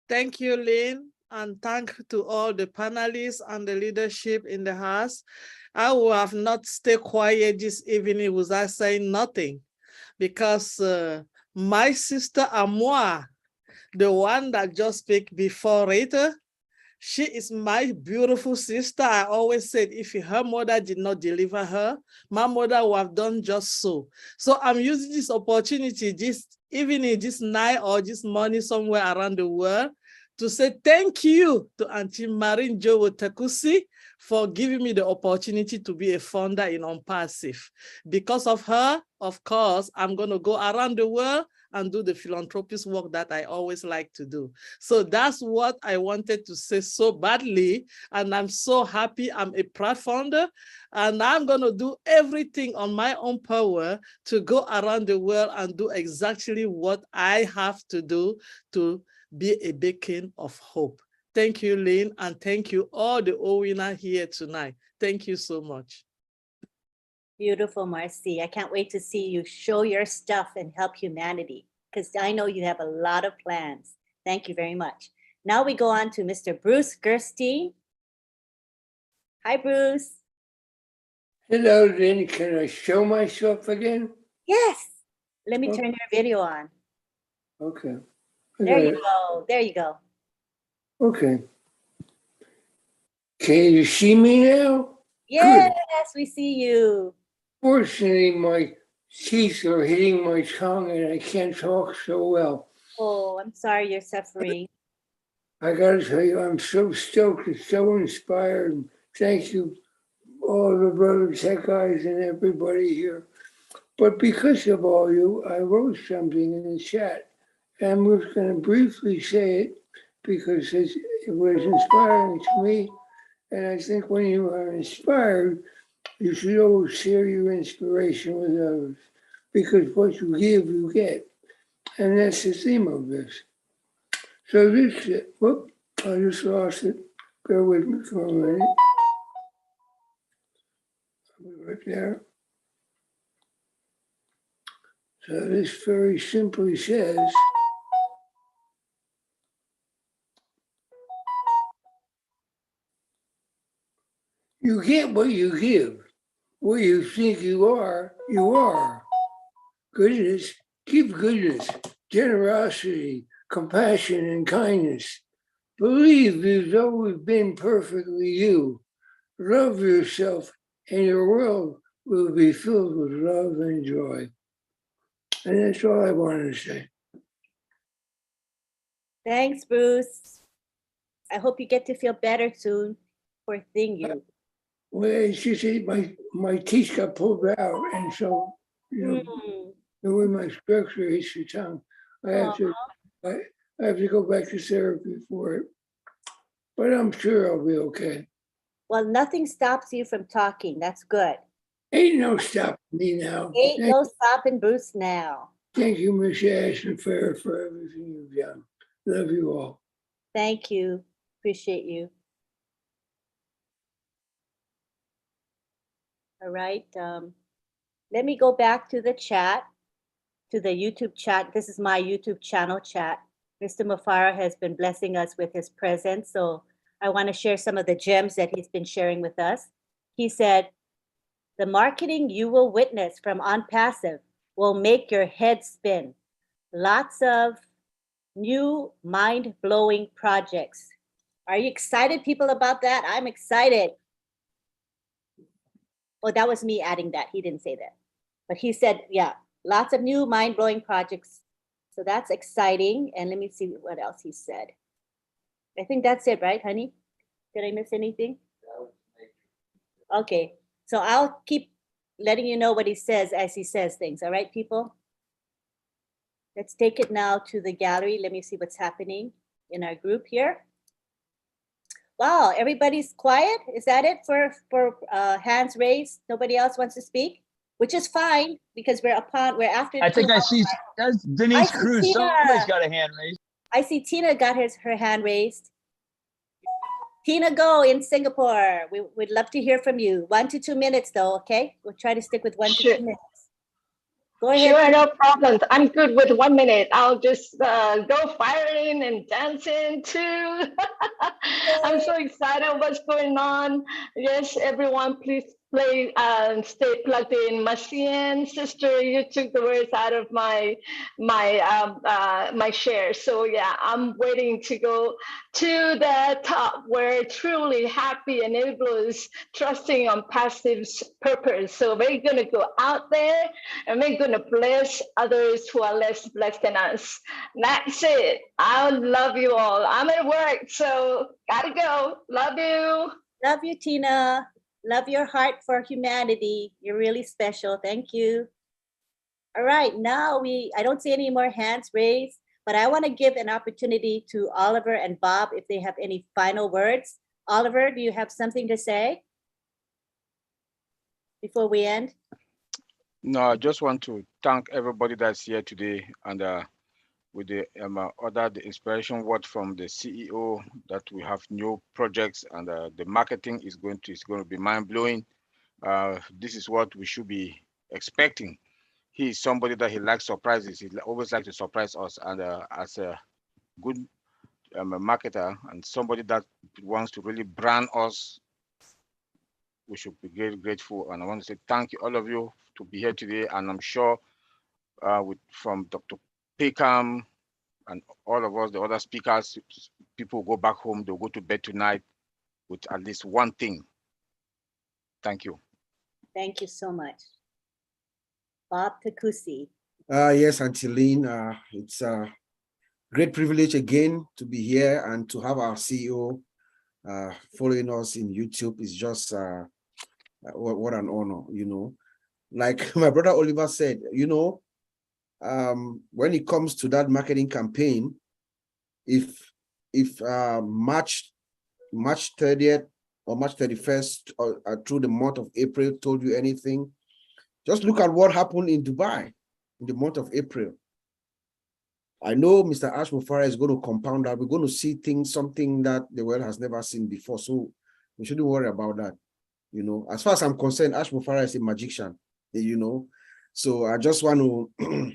Thank you, Lynn, and thank to all the panelists and the leadership in the house. I will have not stayed quiet this evening without saying nothing, because my sister Amoa, the one that just spoke before Rita, she is my beautiful sister. I always said, if her mother did not deliver her, my mother would have done just so. So I'm using this opportunity this evening, this night, or this morning somewhere around the world to say thank you to Auntie Marin Joe Takusi for giving me the opportunity to be a founder in Unpassive. Because of her, of course, I'm going to go around the world and do the philanthropist work that I always like to do. So that's what I wanted to say so badly. And I'm so happy I'm a proud founder. And I'm going to do everything on my own power to go around the world and do exactly what I have to do to be a beacon of hope. Thank you, Lynn, and thank you all the OWINA here tonight. Thank you so much. Beautiful, Marcy. I can't wait to see you show your stuff and help humanity, because I know you have a lot of plans. Thank you very much. Now we go on to Mr. Bruce Gerstein. Hi, Bruce. Hello, Lynn. Can I show myself again? Yes. Let me turn your video on. Okay. There you go. There you go. Okay. Can you see me now? Yes, we see you. Fortunately, my teeth are hitting my tongue and I can't talk so well. Oh, I'm sorry you're suffering. I gotta tell you, I'm so stoked and so inspired. Thank you, all the brother tech guys and everybody here. But because of all you, I wrote something in the chat. And I'm just gonna briefly say it because it was inspiring to me. And I think when you are inspired, you should always share your inspiration with others because what you give, you get. And that's the theme of this. So this, whoop, I just lost it. Bear with me for a minute. Right there. So this very simply says, you get what you give. What you think you are, you are. Goodness, give goodness, generosity, compassion, and kindness. Believe you've always been perfectly you. Love yourself, and your world will be filled with love and joy. And that's all I wanted to say. Thanks, Bruce. I hope you get to feel better soon. Poor thing, you. Well, it's just that my teeth got pulled out, and so, you know, the way my structure hits your tongue, I have to go back to therapy for it. But I'm sure I'll be okay. Well, nothing stops you from talking. That's good. Ain't no stopping me now. Ain't no stopping Bruce now. Thank you, Miss Ashton Fair, for everything you've done. Love you all. Thank you. Appreciate you. All right. Let me go back to the chat, to the YouTube chat. This is my YouTube channel chat. Mr. Mufara has been blessing us with his presence. So I want to share some of the gems that he's been sharing with us. He said, the marketing you will witness from OnPassive will make your head spin. Lots of new mind-blowing projects. Are you excited, people, about that? I'm excited. Oh, that was me adding that. He didn't say that. But he said, yeah, lots of new mind-blowing projects. So that's exciting. And let me see what else he said. I think that's it, right, honey? Did I miss anything? Okay. So I'll keep letting you know what he says as he says things. All right, people? Let's take it now to the gallery. Let me see what's happening in our group here. Wow, everybody's quiet. Is that it for hands raised? Nobody else wants to speak, which is fine because we're after. I think I see that's Denise Cruz. Somebody's got a hand raised. I see Tina got her hand raised. Tina Go in Singapore. We'd love to hear from you. 1 to 2 minutes though, okay? We'll try to stick with 1 to 2 minutes. Go ahead. Sure, no problem. I'm good with 1 minute. I'll just go firing and dancing too. I'm so excited what's going on. Yes, everyone, please play and stay plugged in. Masian, sister, you took the words out of my share. So yeah, I'm waiting to go to the top where truly happy enablers trusting on passive's purpose. So we're gonna go out there and we're gonna bless others who are less blessed than us. That's it. I love you all. I'm at work, so gotta go. Love you. Love you, Tina. Love your heart for humanity. You're really special. Thank you. All right, now I don't see any more hands raised, but I want to give an opportunity to Oliver and Bob if they have any final words. Oliver, do you have something to say before we end? No, I just want to thank everybody that's here today, and with the the inspiration word from the CEO that we have new projects, and the marketing is going to be mind-blowing. This is what we should be expecting. He is somebody that he likes surprises. He always likes to surprise us, and as a good marketer and somebody that wants to really brand us, we should be very grateful. And I want to say thank you, all of you, to be here today. And I'm sure from Dr. Peckham and all of us, the other speakers, people go back home, they'll go to bed tonight with at least one thing. Thank you. Thank you so much. Bob Takusi. Yes, Auntie Lynn, it's a great privilege again to be here and to have our CEO following us in YouTube. Is just what an honor, you know. Like my brother Oliver said, you know, when it comes to that marketing campaign, if March 30th or March 31st or through the month of April told you anything, just look at what happened in Dubai in the month of April. I know Mr. Ash Mufara is going to compound that. We're going to see something that the world has never seen before. So we shouldn't worry about that. You know, as far as I'm concerned, Ash Mufara is a magician, you know. So I just want to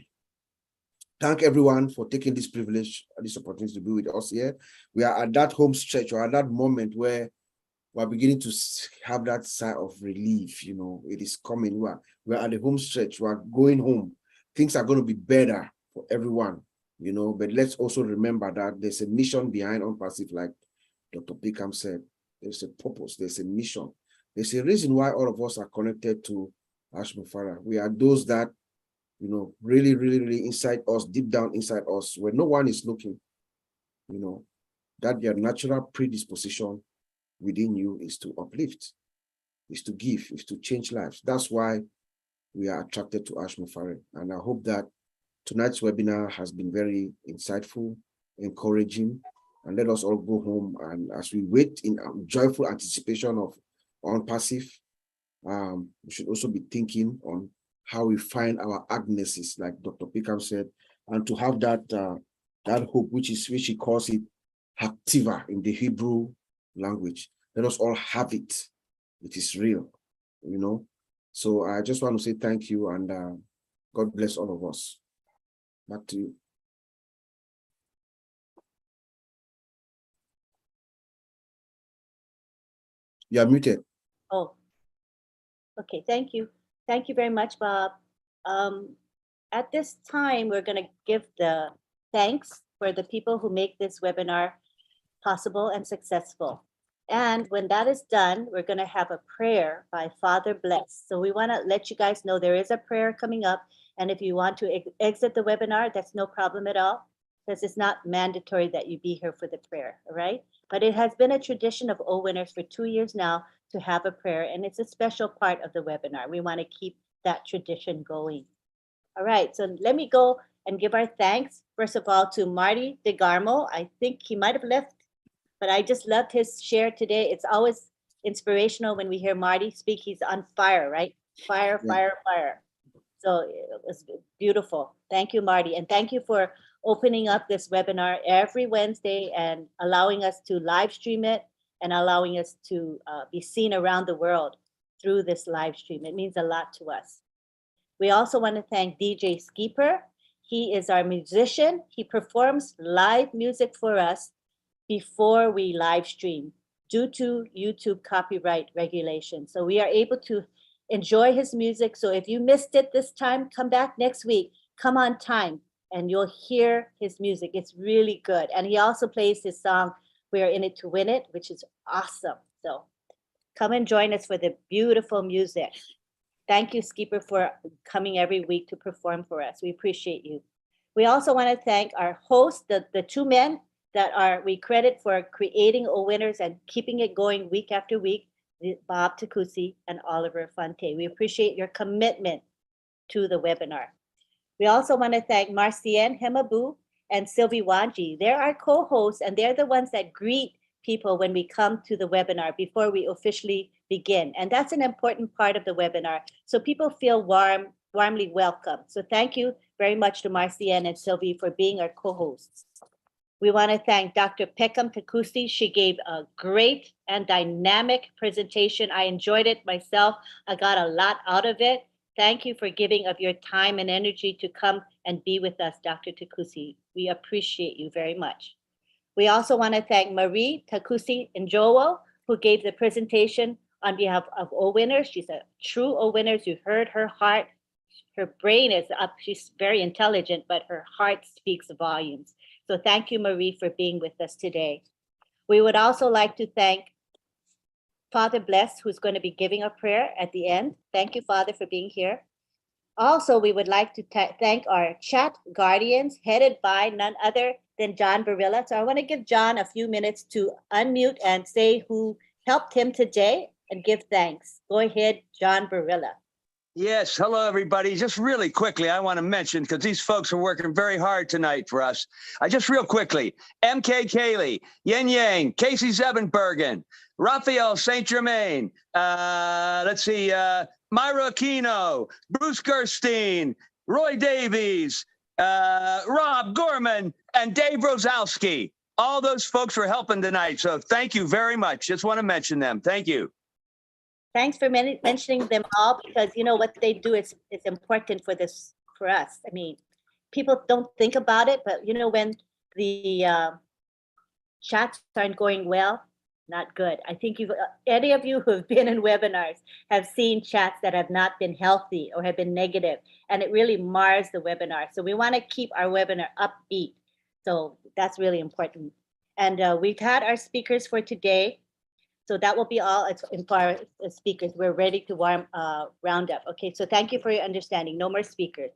thank everyone for taking this privilege, this opportunity to be with us here. We are at that home stretch or at that moment where we're beginning to have that sigh of relief. You know, it is coming. We're at the home stretch. We're going home. Things are going to be better for everyone, you know, but let's also remember that there's a mission behind Unpassive, like Dr. Pickham said. There's a purpose, there's a mission. There's a reason why all of us are connected to Ash Mufara. We are those that, you know, really, really, really inside us, deep down inside us, where no one is looking, you know, that their natural predisposition within you is to uplift, is to give, is to change lives. That's why we are attracted to Ash Mufara. And I hope that tonight's webinar has been very insightful, encouraging, and let us all go home. And as we wait in joyful anticipation of Unpassive, we should also be thinking on how we find our Agneses, like Dr. Pickham said, and to have that that hope, which he calls it Haktiva in the Hebrew language. Let us all have it. It is real, you know. So I just want to say thank you, and God bless all of us. Back to you. You are muted. Oh, okay. Thank you. Thank you very much, Bob. At this time, we're going to give the thanks for the people who make this webinar possible and successful. And when that is done, we're going to have a prayer by Father Bless. So we want to let you guys know there is a prayer coming up. And if you want to exit the webinar, that's no problem at all, because it's not mandatory that you be here for the prayer, all right? But it has been a tradition of O-Winners for 2 years now to have a prayer, and it's a special part of the webinar. We want to keep that tradition going. All right, so let me go and give our thanks, first of all, to Marty Degarmo. I think he might have left, but I just loved his share today. It's always inspirational when we hear Marty speak. He's on fire, right? Fire, fire, fire. So it was beautiful. Thank you, Marty. And thank you for opening up this webinar every Wednesday and allowing us to live stream it and allowing us to be seen around the world through this live stream. It means a lot to us. We also want to thank DJ Skeeper. He is our musician. He performs live music for us before we live stream due to YouTube copyright regulations. So we are able to enjoy his music. So if you missed it this time, come back next week, come on time, and you'll hear his music. It's really good. And he also plays his song, We're in It to Win It, which is awesome. So come and join us for the beautiful music. Thank you, Skeeper, for coming every week to perform for us. We appreciate you. We also want to thank our hosts, the two men that we credit for creating O-Winners and keeping it going week after week, Bob Takusi and Oliver Fonte. We appreciate your commitment to the webinar. We also want to thank Marcienne Hemabu and Sylvie Wanji. They're our co-hosts, and they're the ones that greet people when we come to the webinar before we officially begin. And that's an important part of the webinar, so people feel warmly welcome. So thank you very much to Marcienne and Sylvie for being our co-hosts. We want to thank Dr. Peckham Takusi. She gave a great and dynamic presentation. I enjoyed it myself. I got a lot out of it. Thank you for giving of your time and energy to come and be with us, Dr. Takusi. We appreciate you very much. We also want to thank Marie Takusi Njowo, who gave the presentation on behalf of O-Winners. She's a true O-Winners. You heard her heart. Her brain is up. She's very intelligent, but her heart speaks volumes. So thank you, Marie, for being with us today. We would also like to thank Father Bless, who's going to be giving a prayer at the end. Thank you, Father, for being here. Also, we would like to thank our chat guardians, headed by none other than John Barilla. So I want to give John a few minutes to unmute and say who helped him today and give thanks. Go ahead, John Barilla. Yes, hello, everybody. Just really quickly, I want to mention, because these folks are working very hard tonight for us. Just real quickly, M.K. Cayley, Yin Yang, Casey Zevenbergen, Raphael St. Germain, let's see, Myra Aquino, Bruce Gerstein, Roy Davies, Rob Gorman, and Dave Rosowski. All those folks were helping tonight. So thank you very much. Just want to mention them. Thank you. Thanks for mentioning them all, because you know what they do is important for us. I mean, people don't think about it, but you know, when the chats aren't going well, not good. I think any of you who have been in webinars have seen chats that have not been healthy or have been negative, and it really mars the webinar. So we want to keep our webinar upbeat. So that's really important. And we've had our speakers for today. So that will be all as far as speakers. We're ready to round up. Okay, so thank you for your understanding. No more speakers.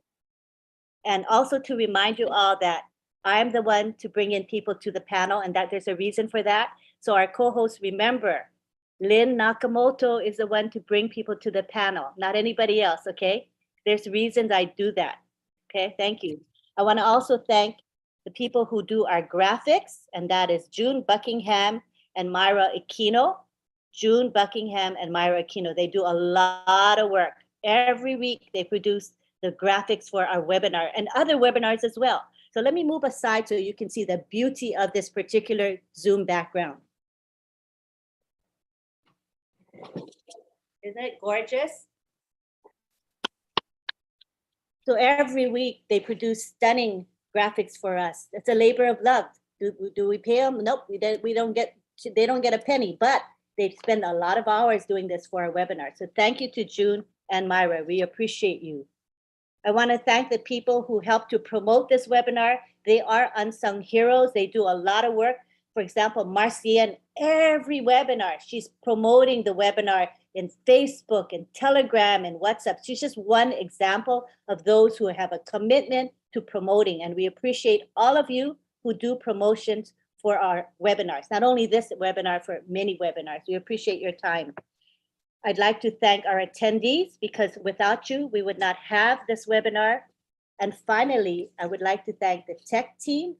And also to remind you all that I'm the one to bring in people to the panel, and that there's a reason for that. So our co-hosts, remember, Lynn Nakamoto is the one to bring people to the panel, not anybody else, okay? There's reasons I do that, okay? Thank you. I wanna also thank the people who do our graphics, and that is June Buckingham and Myra Aquino. June Buckingham and Myra Aquino, they do a lot of work. Every week they produce the graphics for our webinar and other webinars as well. So let me move aside so you can see the beauty of this particular Zoom background. Isn't it gorgeous? So every week they produce stunning graphics for us. It's a labor of love. Do we pay them? Nope, we don't get. They don't get a penny, but they spend a lot of hours doing this for our webinar. So thank you to June and Myra. We appreciate you. I want to thank the people who helped to promote this webinar. They are unsung heroes. They do a lot of work. For example, Marcia, every webinar, she's promoting the webinar in Facebook and Telegram and WhatsApp. She's just one example of those who have a commitment to promoting. And we appreciate all of you who do promotions for our webinars, not only this webinar, for many webinars. We appreciate your time. I'd like to thank our attendees, because without you, we would not have this webinar. And finally, I would like to thank the tech team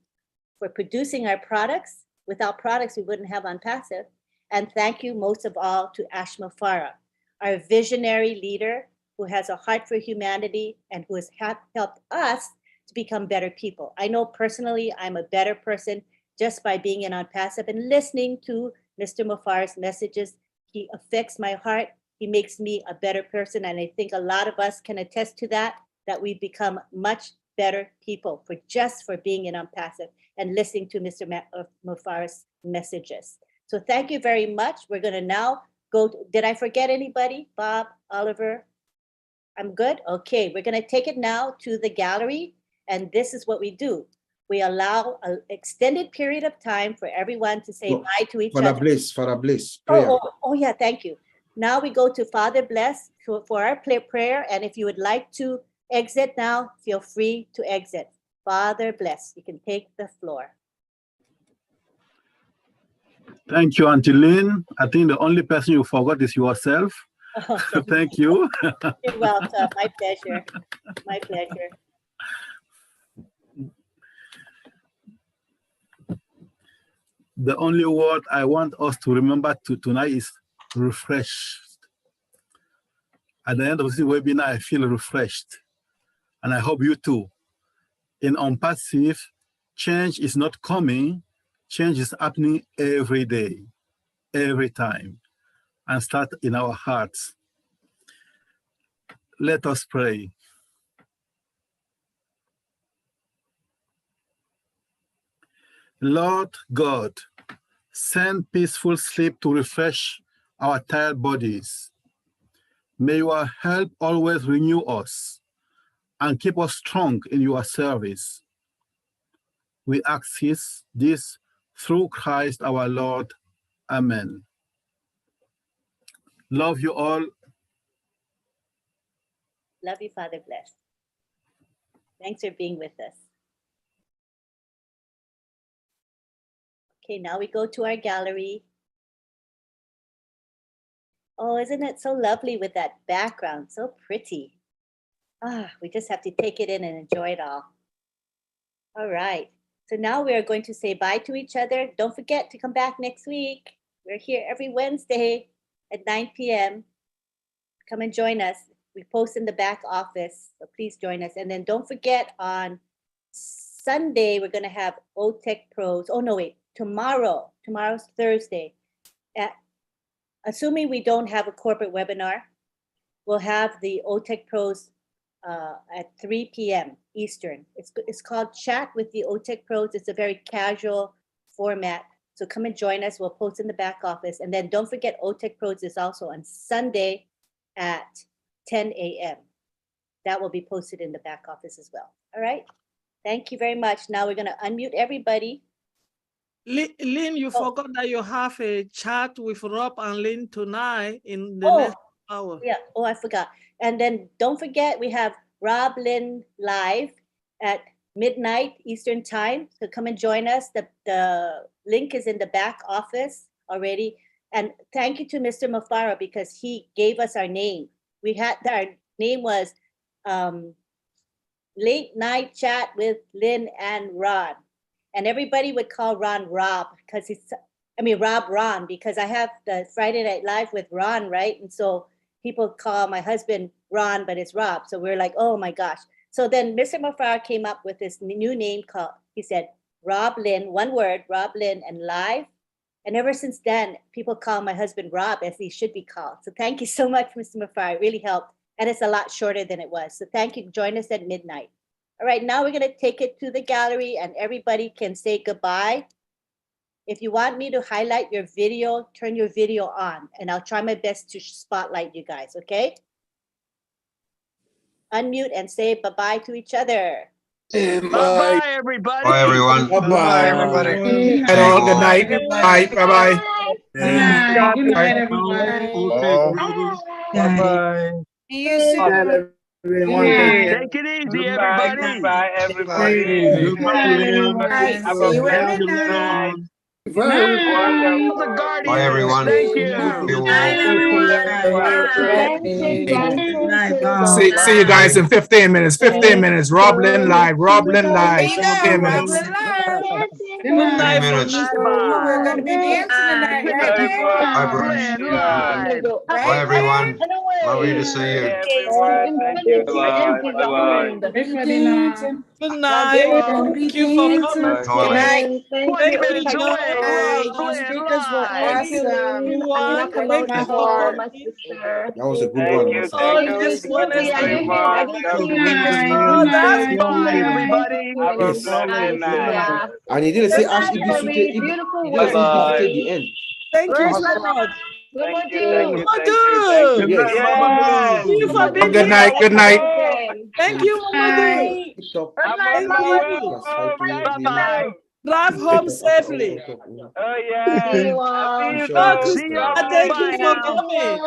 for producing our products. Without products, we wouldn't have Unpassive. And thank you most of all to Ashma Farah, our visionary leader who has a heart for humanity and who has helped us to become better people. I know personally I'm a better person just by being in Unpassive and listening to Mr. Mufar's messages. He affects my heart. He makes me a better person. And I think a lot of us can attest to that we've become much better people for being in Unpassive and listening to Mr. Mufar's messages. So thank you very much. We're gonna now go, did I forget anybody? Bob, Oliver? I'm good? Okay, we're gonna take it now to the gallery, and this is what we do. We allow an extended period of time for everyone to say bye to each other. Father Bliss, prayer. Oh, yeah, thank you. Now we go to Father Bless for our prayer, and if you would like to exit now, feel free to exit. Father Bless, you can take the floor. Thank you, Auntie Lynn. I think the only person you forgot is yourself. Oh, thank you. You're welcome. My pleasure. My pleasure. The only word I want us to remember tonight is refreshed. At the end of this webinar, I feel refreshed. And I hope you too. In Unpassive, change is not coming. Change is happening every day, every time, and start in our hearts. Let us pray. Lord God, send peaceful sleep to refresh our tired bodies. May your help always renew us and keep us strong in your service. We ask this through Christ our Lord. Amen. Love you all. Love you, Father Bless. Thanks for being with us. Okay, now we go to our gallery. Oh, isn't it so lovely with that background? So pretty. We just have to take it in and enjoy it all. All right. So now we are going to say bye to each other. Don't forget to come back next week. We're here every Wednesday at 9 p.m. Come and join us. We post in the back office, so please join us. And then don't forget on Sunday, we're going to have OTech Pros. Oh, no, wait, tomorrow's Thursday. Assuming we don't have a corporate webinar, we'll have the OTech Pros at 3 p.m. Eastern. It's called Chat with the OTech Pros. It's a very casual format. So come and join us. We'll post in the back office. And then don't forget OTech Pros is also on Sunday at 10 a.m. That will be posted in the back office as well. All right. Thank you very much. Now we're going to unmute everybody. Lynn, you forgot that you have a chat with Rob and Lynn tonight in the next hour. Yeah. Oh, I forgot. And then don't forget, we have Rob Lynn live at midnight Eastern time. So come and join us. The link is in the back office already. And thank you to Mr. Mafara because he gave us our name. Our name was Late Night Chat with Lynn and Ron. And everybody would call Ron Rob because Rob Ron, because I have the Friday Night Live with Ron, right? And so people call my husband Ron, but it's Rob. So we're like, oh my gosh. So then Mr. Mafara came up with this new name called, he said, Rob Lynn, one word, Rob Lynn and Live. And ever since then, people call my husband Rob as he should be called. So thank you so much, Mr. Mafara. It really helped. And it's a lot shorter than it was. So thank you. Join us at midnight. All right, now we're going to take it to the gallery and everybody can say goodbye. If you want me to highlight your video, turn your video on and I'll try my best to spotlight you guys, okay? Unmute and say bye-bye to each other. Bye-bye, everybody. Bye, everyone. Bye-bye, everybody. Hello, good night. Bye. Bye-bye. Good night, everybody. Bye-bye. See you soon. Take it easy, everybody. Goodbye, everybody. Have a see you at midnight. Bye, everyone. Thank you. See you guys in 15 minutes. 15 minutes. Rob Lynn live. Rob Lynn live. 15 minutes. Good night. We're going to be dancing tonight. Bye, Bruce. Bye, everyone. Lovely to see you. Good night. Thank you for coming. Good night. Thank you, John. Speakers were awesome. My heart. That was a good one. Oh, this one is Oh, that's fine, everybody. Yes. And he didn't say Ash Ibisute. He didn't say Ibisute at the end. Thank you so much. Thank you. Mamadou. Yes. Thank you for being Good night. Good night. Thank you, Mamadou. Bye-bye. Drive home safely. Oh, yeah. See you. Oh, Christina, thank you for coming.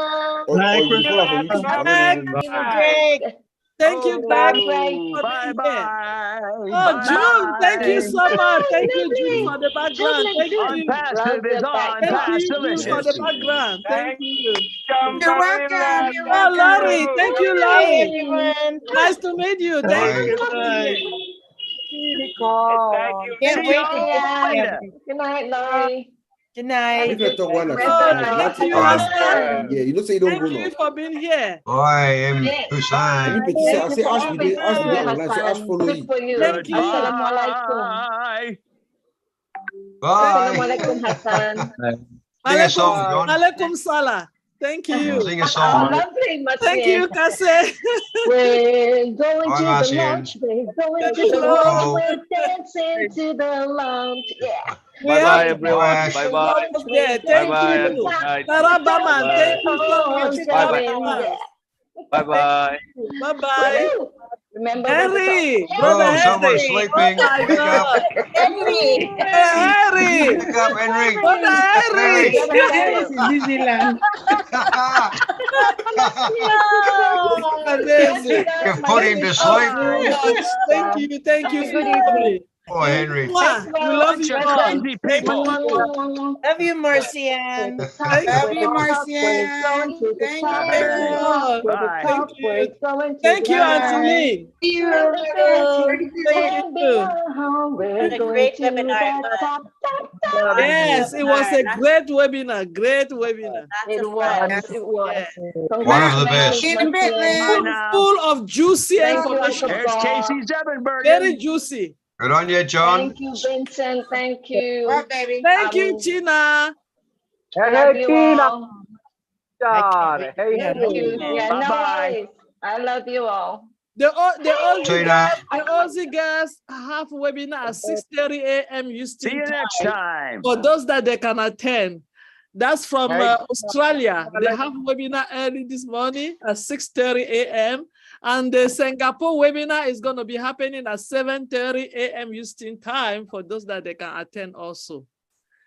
Thank you, Greg. Bye-bye. Oh, June, thank you so much. Thank you, June, for the background. Thank you. Passive is on. Thank you, June, for Delicious. the background. Thank you. You're welcome. You're Oh, welcome. Laurie, thank you, Laurie. Everyone. Nice to meet you. Thank you. Can't wait to later. Good night, Laurie. Good night. Thank you, Hassan. Yeah, you don't say you don't Thank go you now. for being here. I am Hussein. I say Ash be there online. Say Ash follow you. Thank you. Bye. Bye. Assalamualaikum, Hassan. Sing a song, John. Alaikum salam. Thank you. Sing a song. Thank you, Kase. We're going Bye, to the Marcian. lounge. We're going to the lounge. We're dancing to the lounge. Yeah. Bye-bye, everyone. Bye-bye. Yeah, thank you. Tarabaman, thank you so much. Bye-bye. Bye-bye. Bye-bye. Remember Henry, what brother Oh, someone's Henry. sleeping. Oh my Wake up. God. Henry. Henry. Wake up, Henry. Brother Henry. Yes, in Disneyland. Amazing. You put him to sleep. Thank you. Thank you, Good evening. Boy, Henry. Mwah. We love you Bunch of all. crazy people. Love you, Marcian. Thank Love you. you, Marcian. Thank Thank you you. all. Bye. Thank you. Thank you, Auntie Bye. Lee. Thank you. What a great webinar it was. Yes, it was a great webinar. Great webinar. Lots of fun. It was. Yeah. One of the best. See you in a bit, Bye Lynn. now. Full of juicy Thank you, information. Uncle There's Bob. Casey Zevenbergen. Very juicy. Good on you, John. Thank you, Vincent. Thank you. What, baby? Thank you, Tina. I love you all. Thank Thank you. Yeah, no Bye-bye. worries. I love you all. The Aussie Tina. guys, have webinar at 6:30 a.m. See Houston you next time. for those that they can attend. That's from Australia. They have webinar early this morning at 6:30 a.m. And the Singapore webinar is going to be happening at 7:30 a.m. Houston time for those that they can attend also.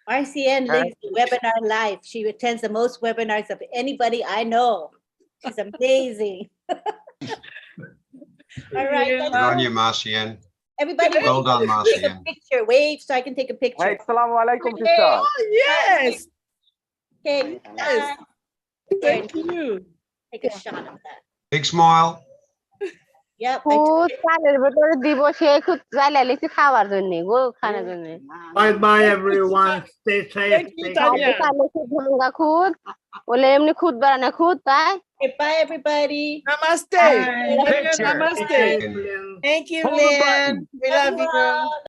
RCN links the webinar live. She attends the most webinars of anybody I know. She's amazing. All right. Good on you, Marcian. Everybody, Well done, take a Marcian. picture. Wave so I can take a picture. Assalamu alaikum, Okay. sister. Oh, yes. Okay. Yes. Thank you. Take a shot of that. Big smile. Yep. খুদ চালের ভেতরে দিব সে খুদ চাইলে লিখি খাওয়ার জন্য গো খানার জন্য Bye, everyone. Stay safe. Thank you, Tanya. চাইলে খুদ ভাঙ্গা খুদ বলে এমনি খুদ বাড়ানো খুদ তাই Okay, bye, everybody. Namaste. Picture. Namaste. Thank you, Hold the Lynn. button. We love you.